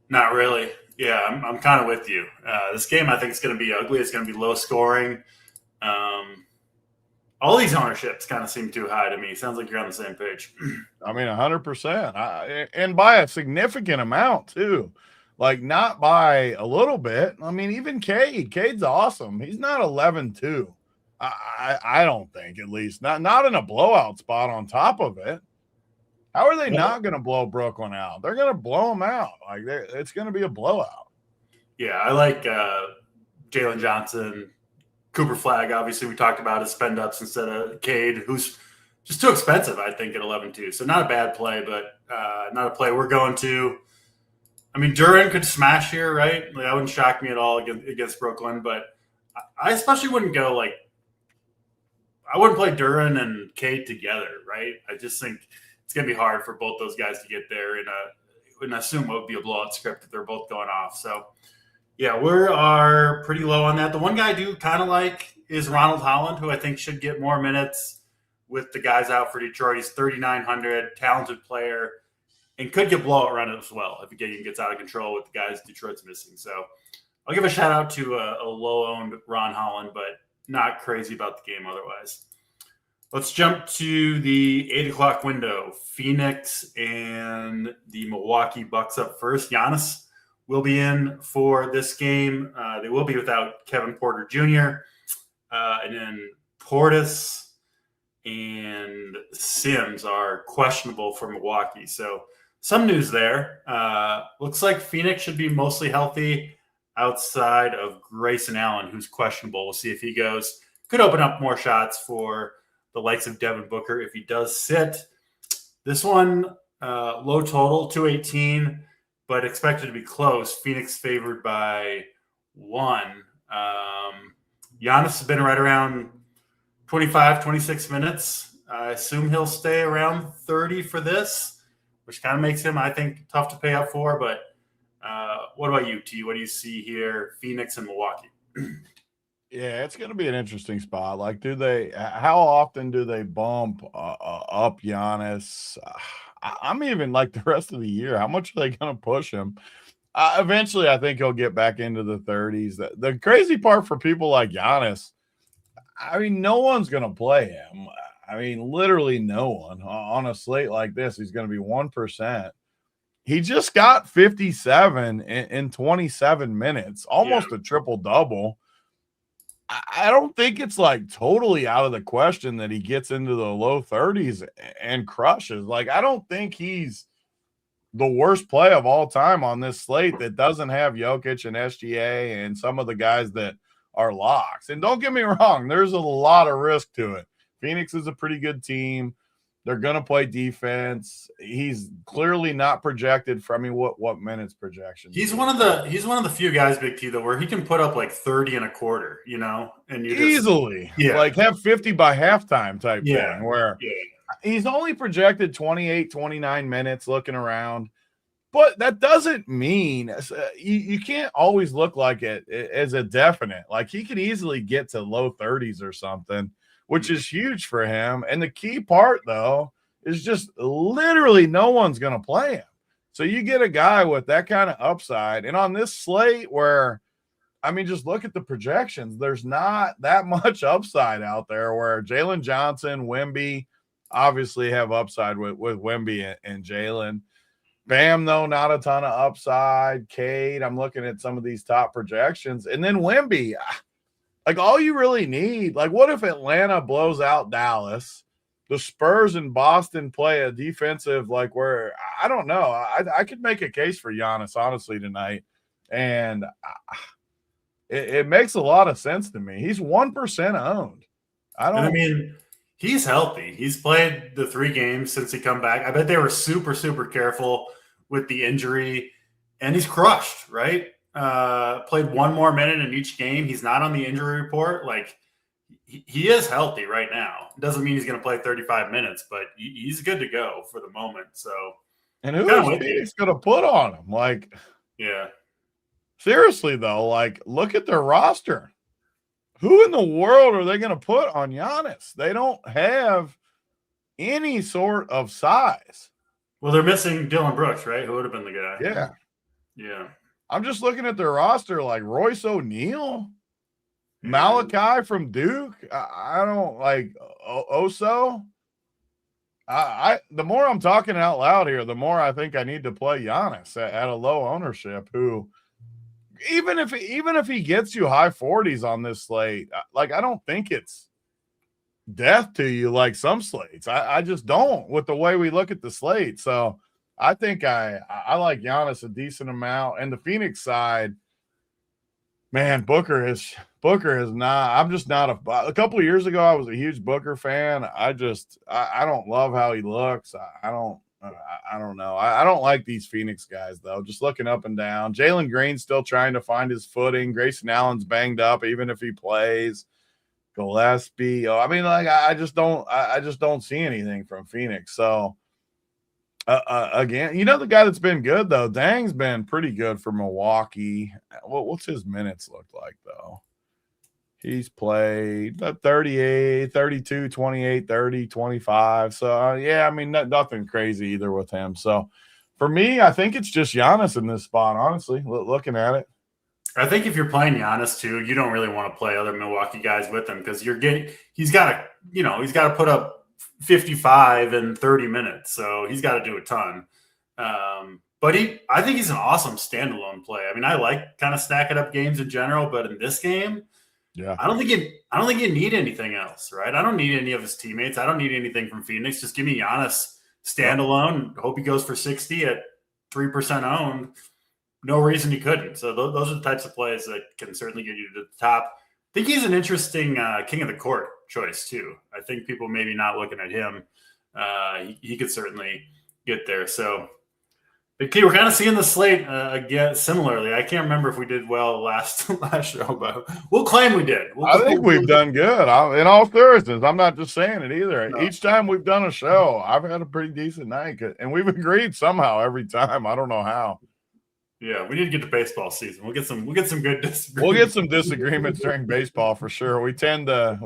G: Not really. Yeah, I'm kind of with you. This game, I think, is going to be ugly. It's going to be low scoring. All these ownerships kind of seem too high to me. Sounds like you're on the same page.
E: I mean, 100%. And by a significant amount, too. Like, not by a little bit. I mean, even Cade. Cade's awesome. He's not 11-2. I don't think, at least. Not in a blowout spot on top of it. How are they not going to blow Brooklyn out? They're going to blow them out. Like, it's going to be a blowout.
G: Yeah, I like Jalen Johnson. Cooper Flag, obviously, we talked about his spend ups instead of Cade, who's just too expensive, I think, at 11-2. So not a bad play, but not a play we're going to. I mean, Duren could smash here, right? Like, that wouldn't shock me at all against Brooklyn, but I especially wouldn't go like – I wouldn't play Duren and Cade together, right? I just think it's going to be hard for both those guys to get there and assume what would be a blowout script if they're both going off. So, yeah, we are pretty low on that. The one guy I do kind of like is Ronald Holland, who I think should get more minutes with the guys out for Detroit. He's 3,900, talented player, and could get blowout run as well if the game gets out of control with the guys Detroit's missing. So I'll give a shout out to a low-owned Ron Holland, but not crazy about the game otherwise. Let's jump to the 8 o'clock window. Phoenix and the Milwaukee Bucks up first. Giannis will be in for this game. They will be without Kevin Porter Jr. And then Portis and Sims are questionable for Milwaukee. So some news there. Looks like Phoenix should be mostly healthy outside of Grayson Allen, who's questionable. We'll see if he goes. Could open up more shots for the likes of Devin Booker if he does sit. This one, low total, 218, but expected to be close. Phoenix favored by 1. Giannis has been right around 25, 26 minutes. I assume he'll stay around 30 for this, which kind of makes him, I think, tough to pay up for. But what about you, T? What do you see here, Phoenix and Milwaukee?
E: Yeah, it's going to be an interesting spot. Like, how often do they bump up Giannis? I'm even like the rest of the year. How much are they going to push him? Eventually, I think he'll get back into the 30s. The crazy part for people like Giannis, I mean, no one's going to play him. I mean, literally no one on a slate like this. He's going to be 1%. He just got 57 in 27 minutes, almost a triple-double. I don't think it's like totally out of the question that he gets into the low 30s and crushes. Like, I don't think he's the worst play of all time on this slate that doesn't have Jokic and SGA and some of the guys that are locks. And don't get me wrong, there's a lot of risk to it. Phoenix is a pretty good team. They're going to play defense. He's clearly not projected for, I mean, what minutes projection?
G: He's one of the few guys, Big T, though, where he can put up like 30 and a quarter, you know, and you
E: easily like have 50 by halftime type thing where he's only projected 28, 29 minutes looking around. But that doesn't mean you can't always look like it as a definite. Like, he could easily get to low 30s or something, which is huge for him. And the key part, though, is just literally no one's going to play him. So you get a guy with that kind of upside. And on this slate where, I mean, just look at the projections. There's not that much upside out there where Jalen Johnson, Wemby obviously have upside with Wemby and Jalen. Bam, though, not a ton of upside. Cade, I'm looking at some of these top projections. And then Wemby, like, all you really need, like, what if Atlanta blows out Dallas? The Spurs and Boston play a defensive, like, where, I don't know. I could make a case for Giannis, honestly, tonight. And it makes a lot of sense to me. He's 1% owned.
G: I mean, he's healthy. He's played the 3 games since he come back. I bet they were super, super careful with the injury. And he's crushed, right? Played 1 more minute in each game. He's not on the injury report. Like, he is healthy right now. Doesn't mean he's going to play 35 minutes, but he's good to go for the moment. So,
E: and who is Phoenix going to put on him? Like,
G: yeah,
E: seriously though, like, look at their roster. Who in the world are they going to put on Giannis? They don't have any sort of size.
G: Well, they're missing Dylan Brooks, right? Who would have been the guy?
E: Yeah.
G: Yeah.
E: I'm just looking at their roster, like Royce O'Neal, Malachi from Duke. I don't like Oso. The more I'm talking out loud here, the more I think I need to play Giannis at a low ownership. Who, even if he gets you high 40s on this slate, like I don't think it's death to you like some slates. I just don't with the way we look at the slate. So I think I like Giannis a decent amount. And the Phoenix side, man, Booker is not. I'm just not a couple of years ago I was a huge Booker fan. I don't love how he looks. I don't know. I don't like these Phoenix guys though. Just looking up and down. Jalen Green's still trying to find his footing. Grayson Allen's banged up even if he plays. Gillespie. I mean, like I just don't see anything from Phoenix. So again, the guy that's been good though, Dang's been pretty good for Milwaukee. What's his minutes look like though? He's played 38, 32, 28, 30, 25. So yeah, I mean nothing crazy either with him. So for me, I think it's just Giannis in this spot, honestly, looking at it.
G: I think if you're playing Giannis too, you don't really want to play other Milwaukee guys with him because he's got to put up 55 in 30 minutes. So he's got to do a ton. But I think he's an awesome standalone play. I mean, I like kind of stacking up games in general, but in this game,
E: yeah,
G: I don't think you need anything else, right? I don't need any of his teammates. I don't need anything from Phoenix. Just give me Giannis standalone. Hope he goes for 60 at 3% owned. No reason he couldn't. So those are the types of plays that can certainly get you to the top. I think he's an interesting king of the court choice too. I think people maybe not looking at him. He could certainly get there. So Big T, we're kind of seeing the slate again similarly. I can't remember if we did well last show, but we'll claim we did.
E: I think we've done good. In all seriousness, I'm not just saying it either. No. Each time we've done a show, I've had a pretty decent night, and we've agreed somehow every time. I don't know how.
G: Yeah, we need to get to baseball season. We'll get some good disagreements.
E: We'll get some disagreements during baseball for sure. We tend to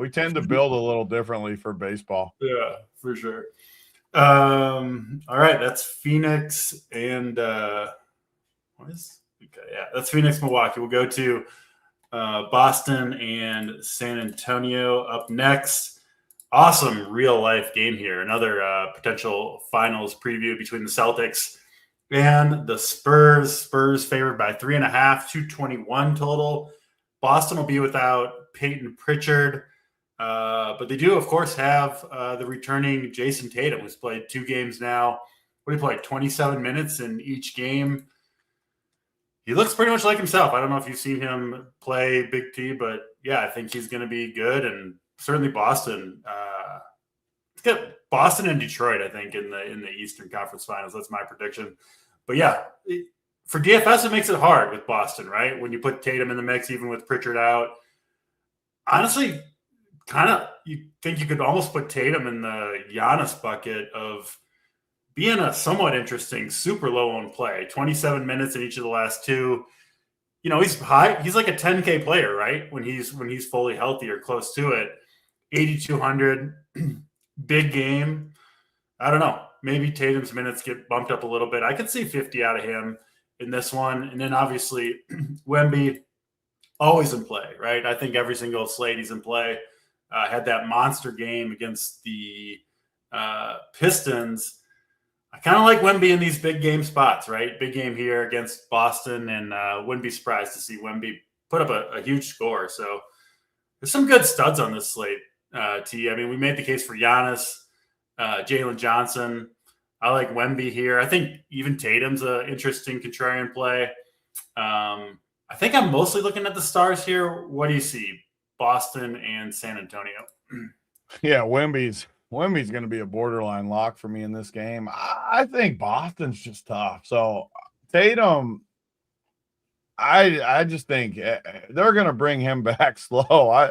E: build a little differently for baseball.
G: Yeah, for sure. All right, that's Phoenix and that's Phoenix, Milwaukee. We'll go to Boston and San Antonio up next. Awesome real life game here. Another potential finals preview between the Celtics and the Spurs. Spurs favored by 3.5, 221 total. Boston will be without Peyton Pritchard. But they do, of course, have the returning Jason Tatum, who's played 2 games now. What did he play? 27 minutes in each game. He looks pretty much like himself. I don't know if you've seen him play Big T, but yeah, I think he's going to be good. And certainly Boston. Let's get Boston and Detroit, I think, in the Eastern Conference Finals. That's my prediction. But yeah, for DFS, it makes it hard with Boston, right? When you put Tatum in the mix, even with Pritchard out. Honestly, you think you could almost put Tatum in the Giannis bucket of being a somewhat interesting, super low-owned play. 27 minutes in each of the last 2. He's high. He's like a 10K player, right? When he's fully healthy or close to it. 8,200, big game. I don't know. Maybe Tatum's minutes get bumped up a little bit. I could see 50 out of him in this one. And then obviously Wemby, always in play, right? I think every single slate he's in play. Had that monster game against the Pistons. I kind of like Wemby in these big game spots, right? Big game here against Boston, and wouldn't be surprised to see Wemby put up a huge score. So there's some good studs on this slate, T. I mean, we made the case for Giannis, Jalen Johnson. I like Wemby here. I think even Tatum's an interesting contrarian play. I think I'm mostly looking at the stars here. What do you see? Boston and San Antonio.
E: Yeah, Wemby's going to be a borderline lock for me in this game. I think Boston's just tough. So Tatum, I just think they're going to bring him back slow.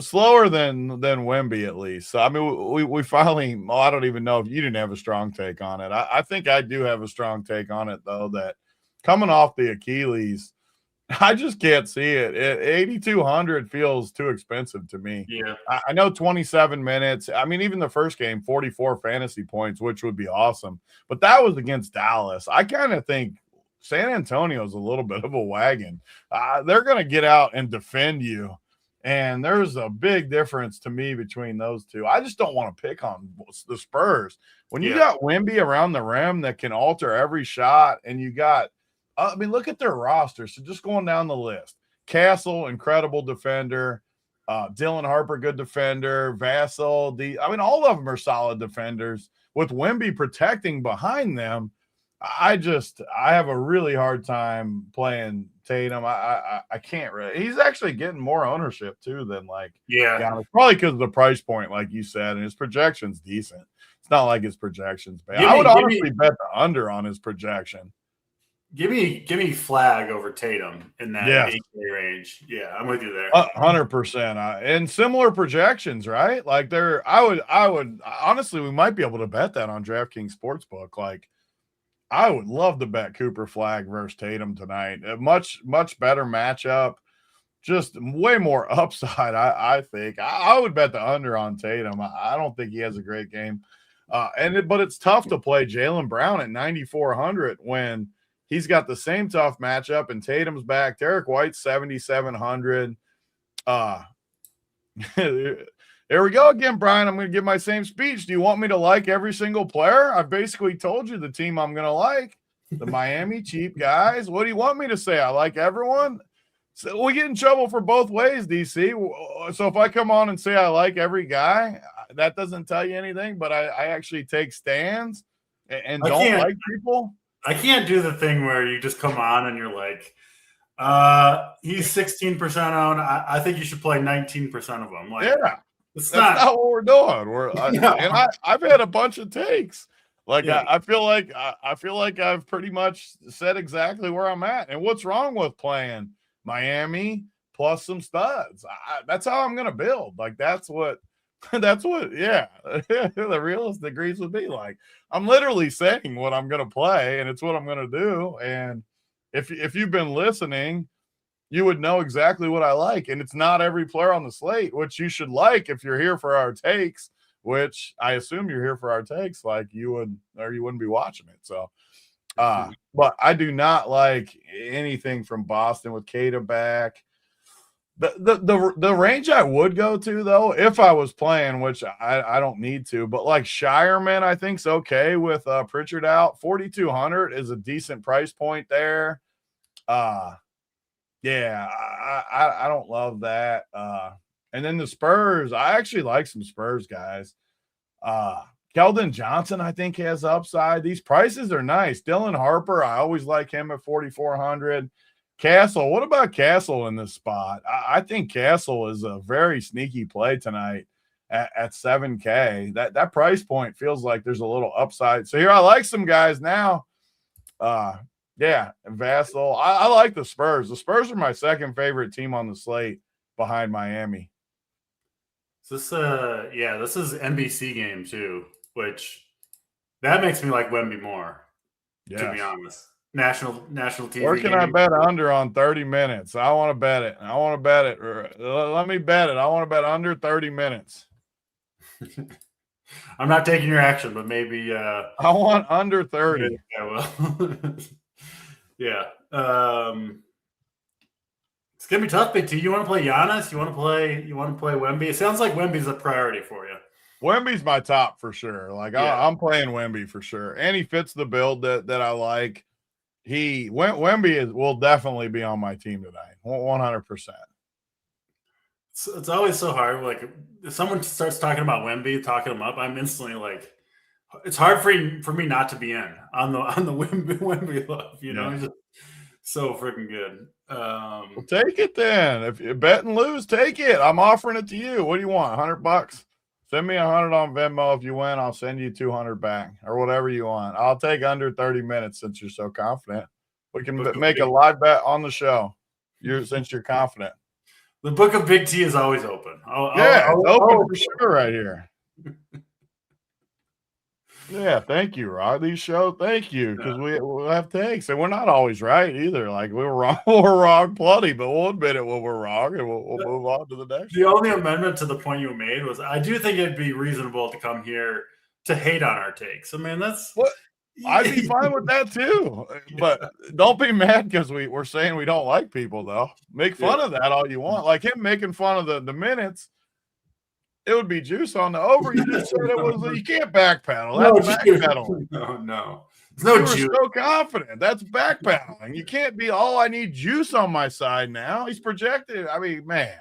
E: Slower than Wemby at least. So I mean, we finally. Well, I don't even know if you didn't have a strong take on it. I think I do have a strong take on it though. That coming off the Achilles. I just can't see it. 8,200 feels too expensive to me.
G: Yeah.
E: I know 27 minutes. I mean, even the first game, 44 fantasy points, which would be awesome. But that was against Dallas. I kind of think San Antonio's a little bit of a wagon. They're going to get out and defend you. And there's a big difference to me between those two. I just don't want to pick on the Spurs. When you got Wemby around the rim that can alter every shot, and you got, look at their roster. So just going down the list. Castle, incredible defender. Dylan Harper, good defender. Vassell, all of them are solid defenders. With Wemby protecting behind them, I have a really hard time playing Tatum. I can't really. He's actually getting more ownership too than probably because of the price point, like you said, and his projection's decent. It's not like his projection's bad. I would honestly bet the under on his projection.
G: Give me Flag over Tatum in that 8K range. Yeah, I'm with you there.
E: 100%. And similar projections, right? Like I would honestly, we might be able to bet that on DraftKings Sportsbook. Like, I would love to bet Cooper Flag versus Tatum tonight. A much better matchup, just way more upside. I think I would bet the under on Tatum. I don't think he has a great game, but it's tough to play Jaylen Brown at 9,400 when he's got the same tough matchup and Tatum's back. Derek White's 7,700. There we go again, Brian. I'm going to give my same speech. Do you want me to like every single player? I've basically told you the team I'm going to like. The Miami cheap guys. What do you want me to say? I like everyone. So we get in trouble for both ways, DC. So if I come on and say I like every guy, that doesn't tell you anything, but I actually take stands and don't like people.
G: I can't do the thing where you just come on and you're like, he's 16% owned. I think you should play 19% of them. Like,
E: yeah. That's not what we're doing. I've had a bunch of takes. Like I feel like I've pretty much said exactly where I'm at. And what's wrong with playing Miami plus some studs? That's how I'm gonna build. Like that's what the realist agrees with me. Like I'm literally saying what I'm gonna play, and it's what I'm gonna do. And if you've been listening, you would know exactly what I like. And it's not every player on the slate, which you should like if you're here for our takes, which I assume you're here for our takes, like you would, or you wouldn't be watching it. So, but I do not like anything from Boston with Kata back. The range I would go to, though, if I was playing, which I don't need to, but like Shireman, I think's okay with Pritchard out. 4,200 is a decent price point there. Yeah, I don't love that. And then the Spurs, I actually like some Spurs guys. Keldon Johnson, I think, has upside. These prices are nice. Dylan Harper, I always like him at 4,400. Castle, what about Castle in this spot? I think Castle is a very sneaky play tonight at 7K. That price point feels like there's a little upside. So here I like some guys now. Yeah, and Vassell. I like the Spurs. The Spurs are my second favorite team on the slate behind Miami.
G: This is NBC game too, which that makes me like Wemby more, to be honest. National TV.
E: Where can I bet under on 30 minutes? I want to bet it. Let me bet it. I want to bet under 30 minutes.
G: I'm not taking your action, but maybe
E: I want under 30.
G: I will. Yeah. It's gonna be tough, Big T. You want to play Giannis? You want to play Wemby? It sounds like Wemby's a priority for you.
E: Wemby's my top for sure. Like I'm playing Wemby for sure, and he fits the build that I like. Wemby will definitely be on my team tonight, 100%.
G: It's always so hard. Like if someone starts talking about Wemby, talking him up, I'm instantly like, it's hard for me not to be in on the Wemby love. You know, he's just so freaking good.
E: Well, take it then. If you bet and lose, take it. I'm offering it to you. What do you want? $100? Send me 100 on Venmo. If you win, I'll send you 200 back or whatever you want. I'll take under 30 minutes since you're so confident. We can make a live bet on the show. Since you're confident.
G: The book of Big T is always open.
E: It's open for sure right here. Yeah, thank you, Rod. These shows, thank you, because we'll have takes, and we're not always right either. Like we're wrong, we're wrong plenty, but we'll admit it when we're wrong, and we'll move on to the next.
G: The only amendment to the point you made was I do think it'd be reasonable to come here to hate on our takes. I mean, that's
E: what I'd be fine with that too. But don't be mad because we're saying we don't like people, though. Make fun of that all you want. Like him making fun of the minutes, it would be juice on the over. You just said it was. You can't backpedal. That's backpedaling.
G: No. There's
E: You
G: no
E: were
G: juice.
E: so confident. That's backpedaling. You can't be, I need juice on my side now. He's projected. I mean, man.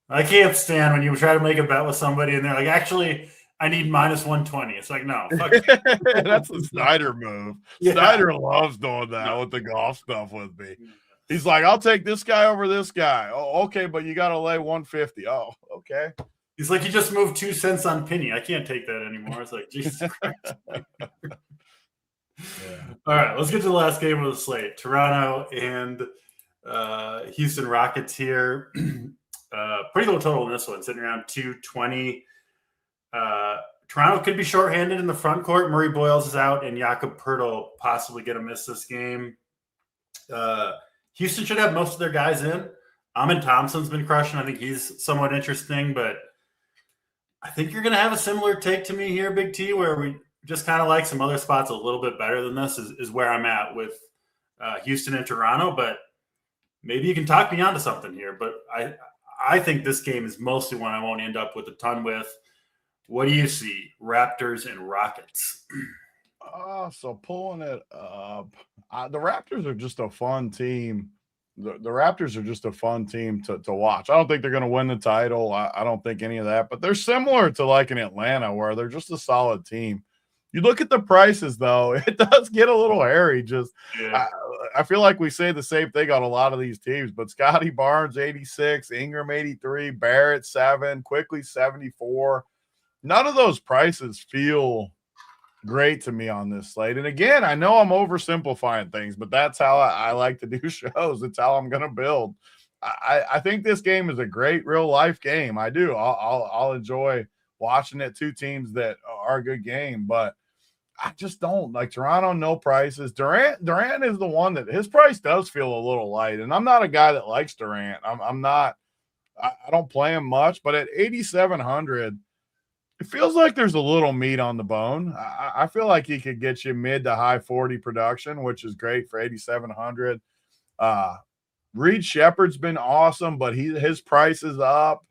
G: I can't stand when you try to make a bet with somebody and they're like, actually, I need minus 120. It's like, no. Fuck
E: That's the Snyder move.
G: Yeah.
E: Snyder loves doing that with the golf stuff with me. He's like, I'll take this guy over this guy. Oh, okay, but you got to lay 150. Oh, okay.
G: He's like, you just moved 2 cents on penny. I can't take that anymore. It's like, Jesus Christ. All right, let's get to the last game of the slate. Toronto and Houston Rockets here. Pretty low total in this one, sitting around 220. Toronto could be shorthanded in the front court. Murray Boyles is out, and Jakob Poeltl possibly going to miss this game. Houston should have most of their guys in. Amin Thompson's been crushing. I think he's somewhat interesting, but I think you're going to have a similar take to me here, Big T, where we just kind of like some other spots a little bit better than this is where I'm at with Houston and Toronto, but maybe you can talk me onto something here. But I think this game is mostly one I won't end up with a ton with. What do you see? Raptors and Rockets.
E: So pulling it up, the Raptors are just a fun team. The Raptors are just a fun team to watch. I don't think they're going to win the title. I don't think any of that, but they're similar to like in Atlanta where they're just a solid team. You look at the prices, though, it does get a little hairy. Just I feel like we say the same thing on a lot of these teams, but Scotty Barnes, 86, Ingram, 83, Barrett, 7, Quickly, 74. None of those prices feel great to me on this slate. And again, I know I'm oversimplifying things, but that's how I like to do shows. It's how I'm going to build. I think this game is a great real life game. I do. I'll enjoy watching it. Two teams that are a good game, but I just don't like Toronto. No prices. Durant is the one that his price does feel a little light, and I'm not a guy that likes Durant. I'm not. I don't play him much, but at 8,700, it feels like there's a little meat on the bone. I feel like he could get you mid to high 40 production, which is great for 8,700. Reed Shepherd's been awesome, but his price is up.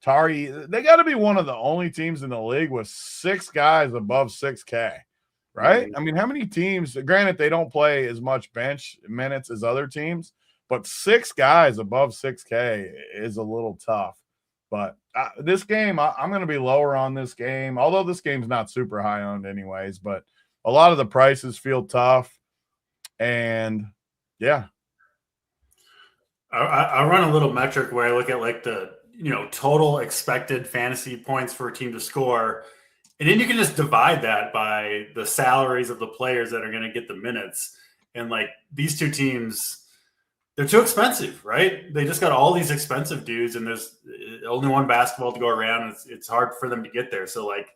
E: Tari, they got to be one of the only teams in the league with 6 guys above 6K, right? I mean, how many teams, granted, they don't play as much bench minutes as other teams, but 6 guys above 6K is a little tough. But this game, I'm going to be lower on this game, although this game's not super high owned anyways, but a lot of the prices feel tough. And, yeah.
G: I run a little metric where I look at like the total expected fantasy points for a team to score. And then you can just divide that by the salaries of the players that are going to get the minutes. And like these two teams, they're too expensive, right? They just got all these expensive dudes and there's only one basketball to go around. It's hard for them to get there. So like,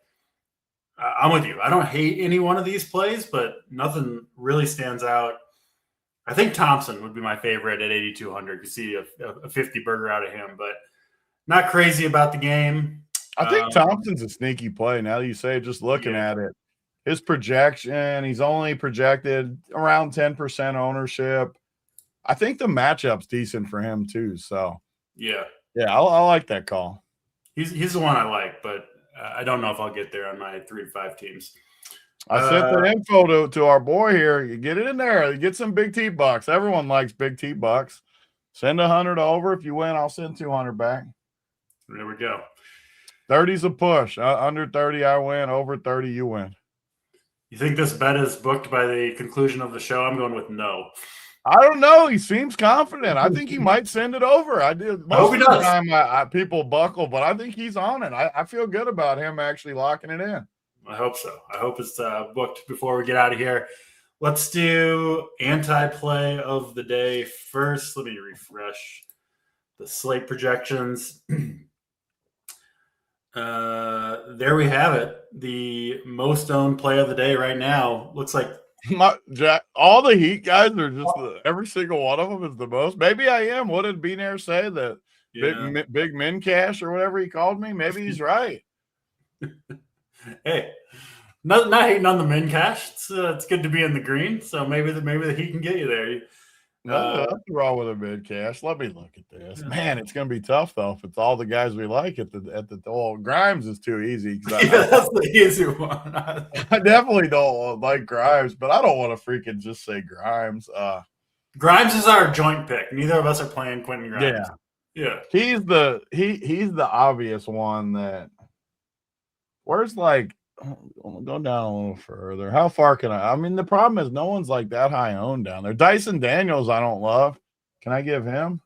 G: I'm with you. I don't hate any one of these plays, but nothing really stands out. I think Thompson would be my favorite at 8,200. You see a 50 burger out of him, but not crazy about the game.
E: I think Thompson's a sneaky play now that you say it, just looking at it. His projection, he's only projected around 10% ownership. I think the matchup's decent for him too. So
G: yeah,
E: I like that call.
G: He's the one I like, but I don't know if I'll get there on my 3 to 5 teams.
E: I sent the info to our boy here. You get it in there. You get some big T bucks. Everyone likes big T bucks. Send 100 over. If you win, I'll send 200 back.
G: There we go.
E: 30's a push. Under 30, I win. Over 30, you win.
G: You think this bet is booked by the conclusion of the show? I'm going with no.
E: I don't know. He seems confident. I think he might send it over. I did. Most of the time, people buckle, but I think he's on it. I feel good about him actually locking it in.
G: I hope so. I hope it's booked before we get out of here. Let's do anti-play of the day first. Let me refresh the slate projections. There we have it. The most owned play of the day right now looks like
E: Jack. All the Heat guys are just every single one of them is the most. Maybe I am. What did Benair say? That big min cash or whatever he called me? Maybe he's right.
G: Hey, Not hating on the min cash. It's good to be in the green. So maybe the Heat can get you there.
E: Nothing wrong with a mid cash. Let me look at this. Man, it's going to be tough though if it's all the guys we like at the. Well, Grimes is too easy because
G: That's the easy one.
E: I definitely don't like Grimes, but I don't want to freaking just say Grimes.
G: Grimes is our joint pick. Neither of us are playing Quentin Grimes. Yeah.
E: He's the obvious one that. Where's like. Go down a little further. How far can I mean, the problem is no one's like that high owned down there. Dyson Daniels, I don't love. Can I give him?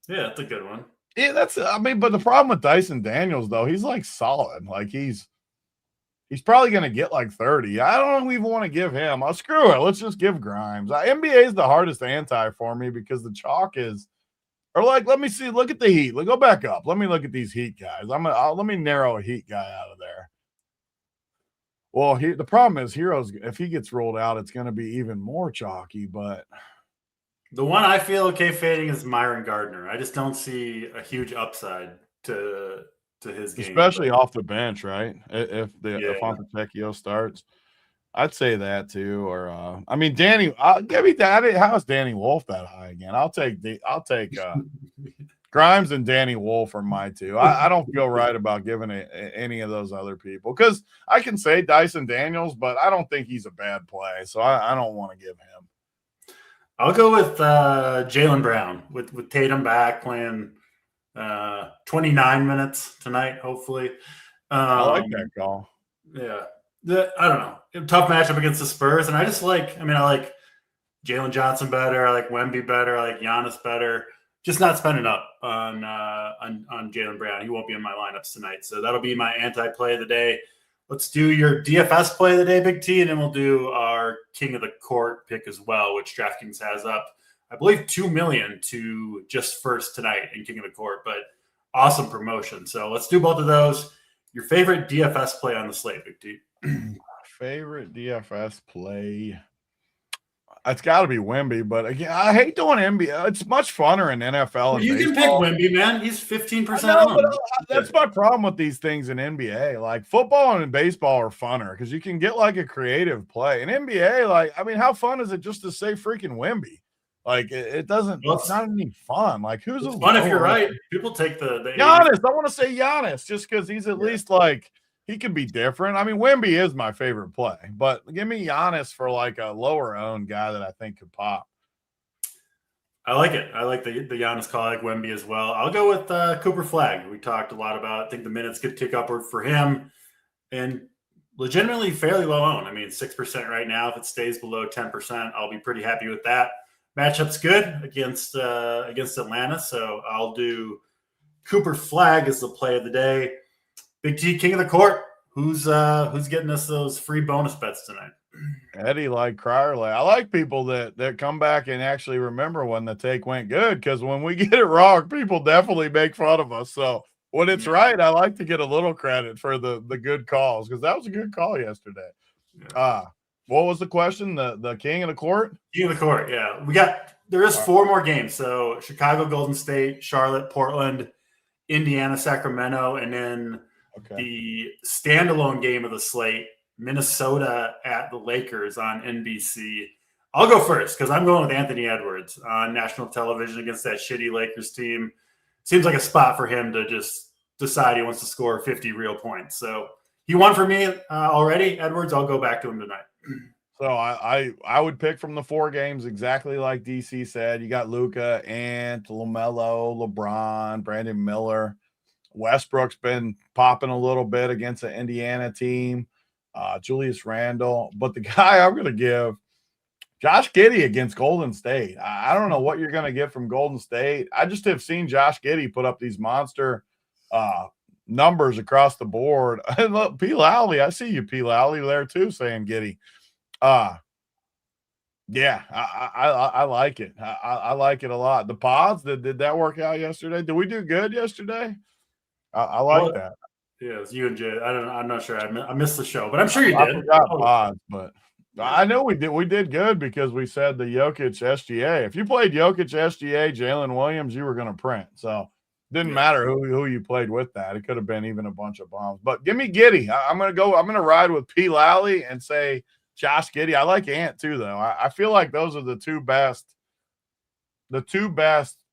G: Yeah, that's a good one.
E: Yeah, but the problem with Dyson Daniels, though, he's like solid. Like he's probably going to get like 30. I don't even want to give him. Screw it. Let's just give Grimes. NBA is the hardest anti for me because the chalk is, or like, let me see. Look at the Heat. Go back up. Let me look at these Heat guys. Let me narrow a Heat guy out of there. Well, the problem is Heroes, if he gets rolled out, it's going to be even more chalky. But
G: the one I feel okay fading is Myron Gardner. I just don't see a huge upside to his game.
E: Especially off the bench, right? If Fontecchio starts. I'd say that too. Or Danny, give me that. How is Danny Wolf that high again? I'll take Grimes and Danny Wolf are my two. I don't feel right about giving any of those other people because I can say Dyson Daniels, but I don't think he's a bad play, so I don't want to give him.
G: I'll go with Jaylen Brown with Tatum back playing 29 minutes tonight, hopefully.
E: I like that call.
G: Yeah. I don't know. Tough matchup against the Spurs, and I like Jalen Johnson better. I like Wemby better. I like Giannis better. Just not spending up on Jaylen Brown. He won't be in my lineups tonight. So that'll be my anti-play of the day. Let's do your DFS play of the day, Big T, and then we'll do our King of the Court pick as well, which DraftKings has up, I believe, $2 million to just first tonight in King of the Court, but awesome promotion. So let's do both of those. Your favorite DFS play on the slate, Big T?
E: Favorite DFS play? It's got to be Wemby, but again, I hate doing NBA. It's much funner in NFL.
G: You can pick Wemby, man. He's 15%
E: on. That's my problem with these things in NBA. Like football and baseball are funner because you can get like a creative play. In NBA, how fun is it just to say freaking Wemby? Like it doesn't. It's not any fun. Like who's
G: fun if you're right? People take the
E: Giannis. I want to say Giannis just because he's at least like. He could be different. Wemby is my favorite play, but give me Giannis for like a lower owned guy that I think could pop.
G: I like it. I like the Giannis call. I like Wemby as well. I'll go with Cooper Flagg. We talked a lot about. I think the minutes could tick upward for him, and legitimately fairly low owned. 6% right now. If it stays below 10%, I'll be pretty happy with that. Matchup's good against Atlanta, so I'll do Cooper Flagg as the play of the day. Big T, King of the Court. Who's getting us those free bonus bets tonight?
E: Eddie, like Crierley. I like people that come back and actually remember when the take went good because when we get it wrong, people definitely make fun of us. So when it's right, I like to get a little credit for the good calls because that was a good call yesterday. Yeah. What was the question? The King of the Court?
G: King of the Court, yeah. There is 4 more games. So Chicago, Golden State, Charlotte, Portland, Indiana, Sacramento, and then the standalone game of the slate, Minnesota at the Lakers on NBC. I'll go first because I'm going with Anthony Edwards on national television against that shitty Lakers team. Seems like a spot for him to just decide he wants to score 50 real points. So he won for me already. Edwards, I'll go back to him tonight.
E: So I would pick from the 4 games exactly like DC said. You got Luka, Ant, LaMelo, LeBron, Brandon Miller. Westbrook's been popping a little bit against the Indiana team. Julius Randle. But the guy I'm going to give, Josh Giddey against Golden State. I don't know what you're going to get from Golden State. I just have seen Josh Giddey put up these monster numbers across the board. And look, P. Lowry, I see you, P. Lowry, there too, saying Giddey. Yeah, I like it. I like it a lot. The pods, did that work out yesterday? Did we do good yesterday? I like that.
G: Yeah, it was you and Jay. I'm not sure. I missed the show, but I'm sure you did.
E: I forgot pods, but I know we did. We did good because we said the Jokic SGA. If you played Jokic SGA, Jalen Williams, you were going to print. So Didn't matter who you played with that. It could have been even a bunch of bombs. But give me Giddey. I'm gonna ride with P. Lally and say Josh Giddey. I like Ant too, though. I feel like those are the two best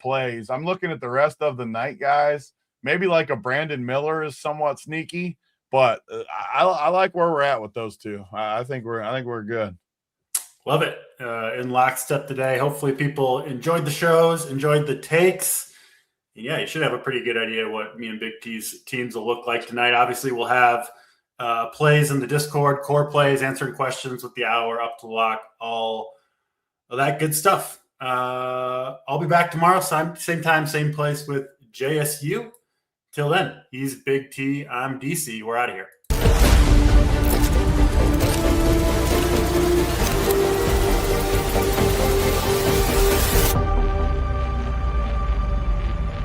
E: plays. I'm looking at the rest of the night guys. Maybe like a Brandon Miller is somewhat sneaky, but I like where we're at with those two. I think we're good.
G: Love it. In lockstep today. Hopefully people enjoyed the shows, enjoyed the takes. And yeah, you should have a pretty good idea what me and Big T's teams will look like tonight. Obviously, we'll have plays in the Discord, core plays, answering questions with the hour up to lock, all of that good stuff. I'll be back tomorrow, same time, same place with JSU. Till then, he's Big T. I'm DC. We're out of here.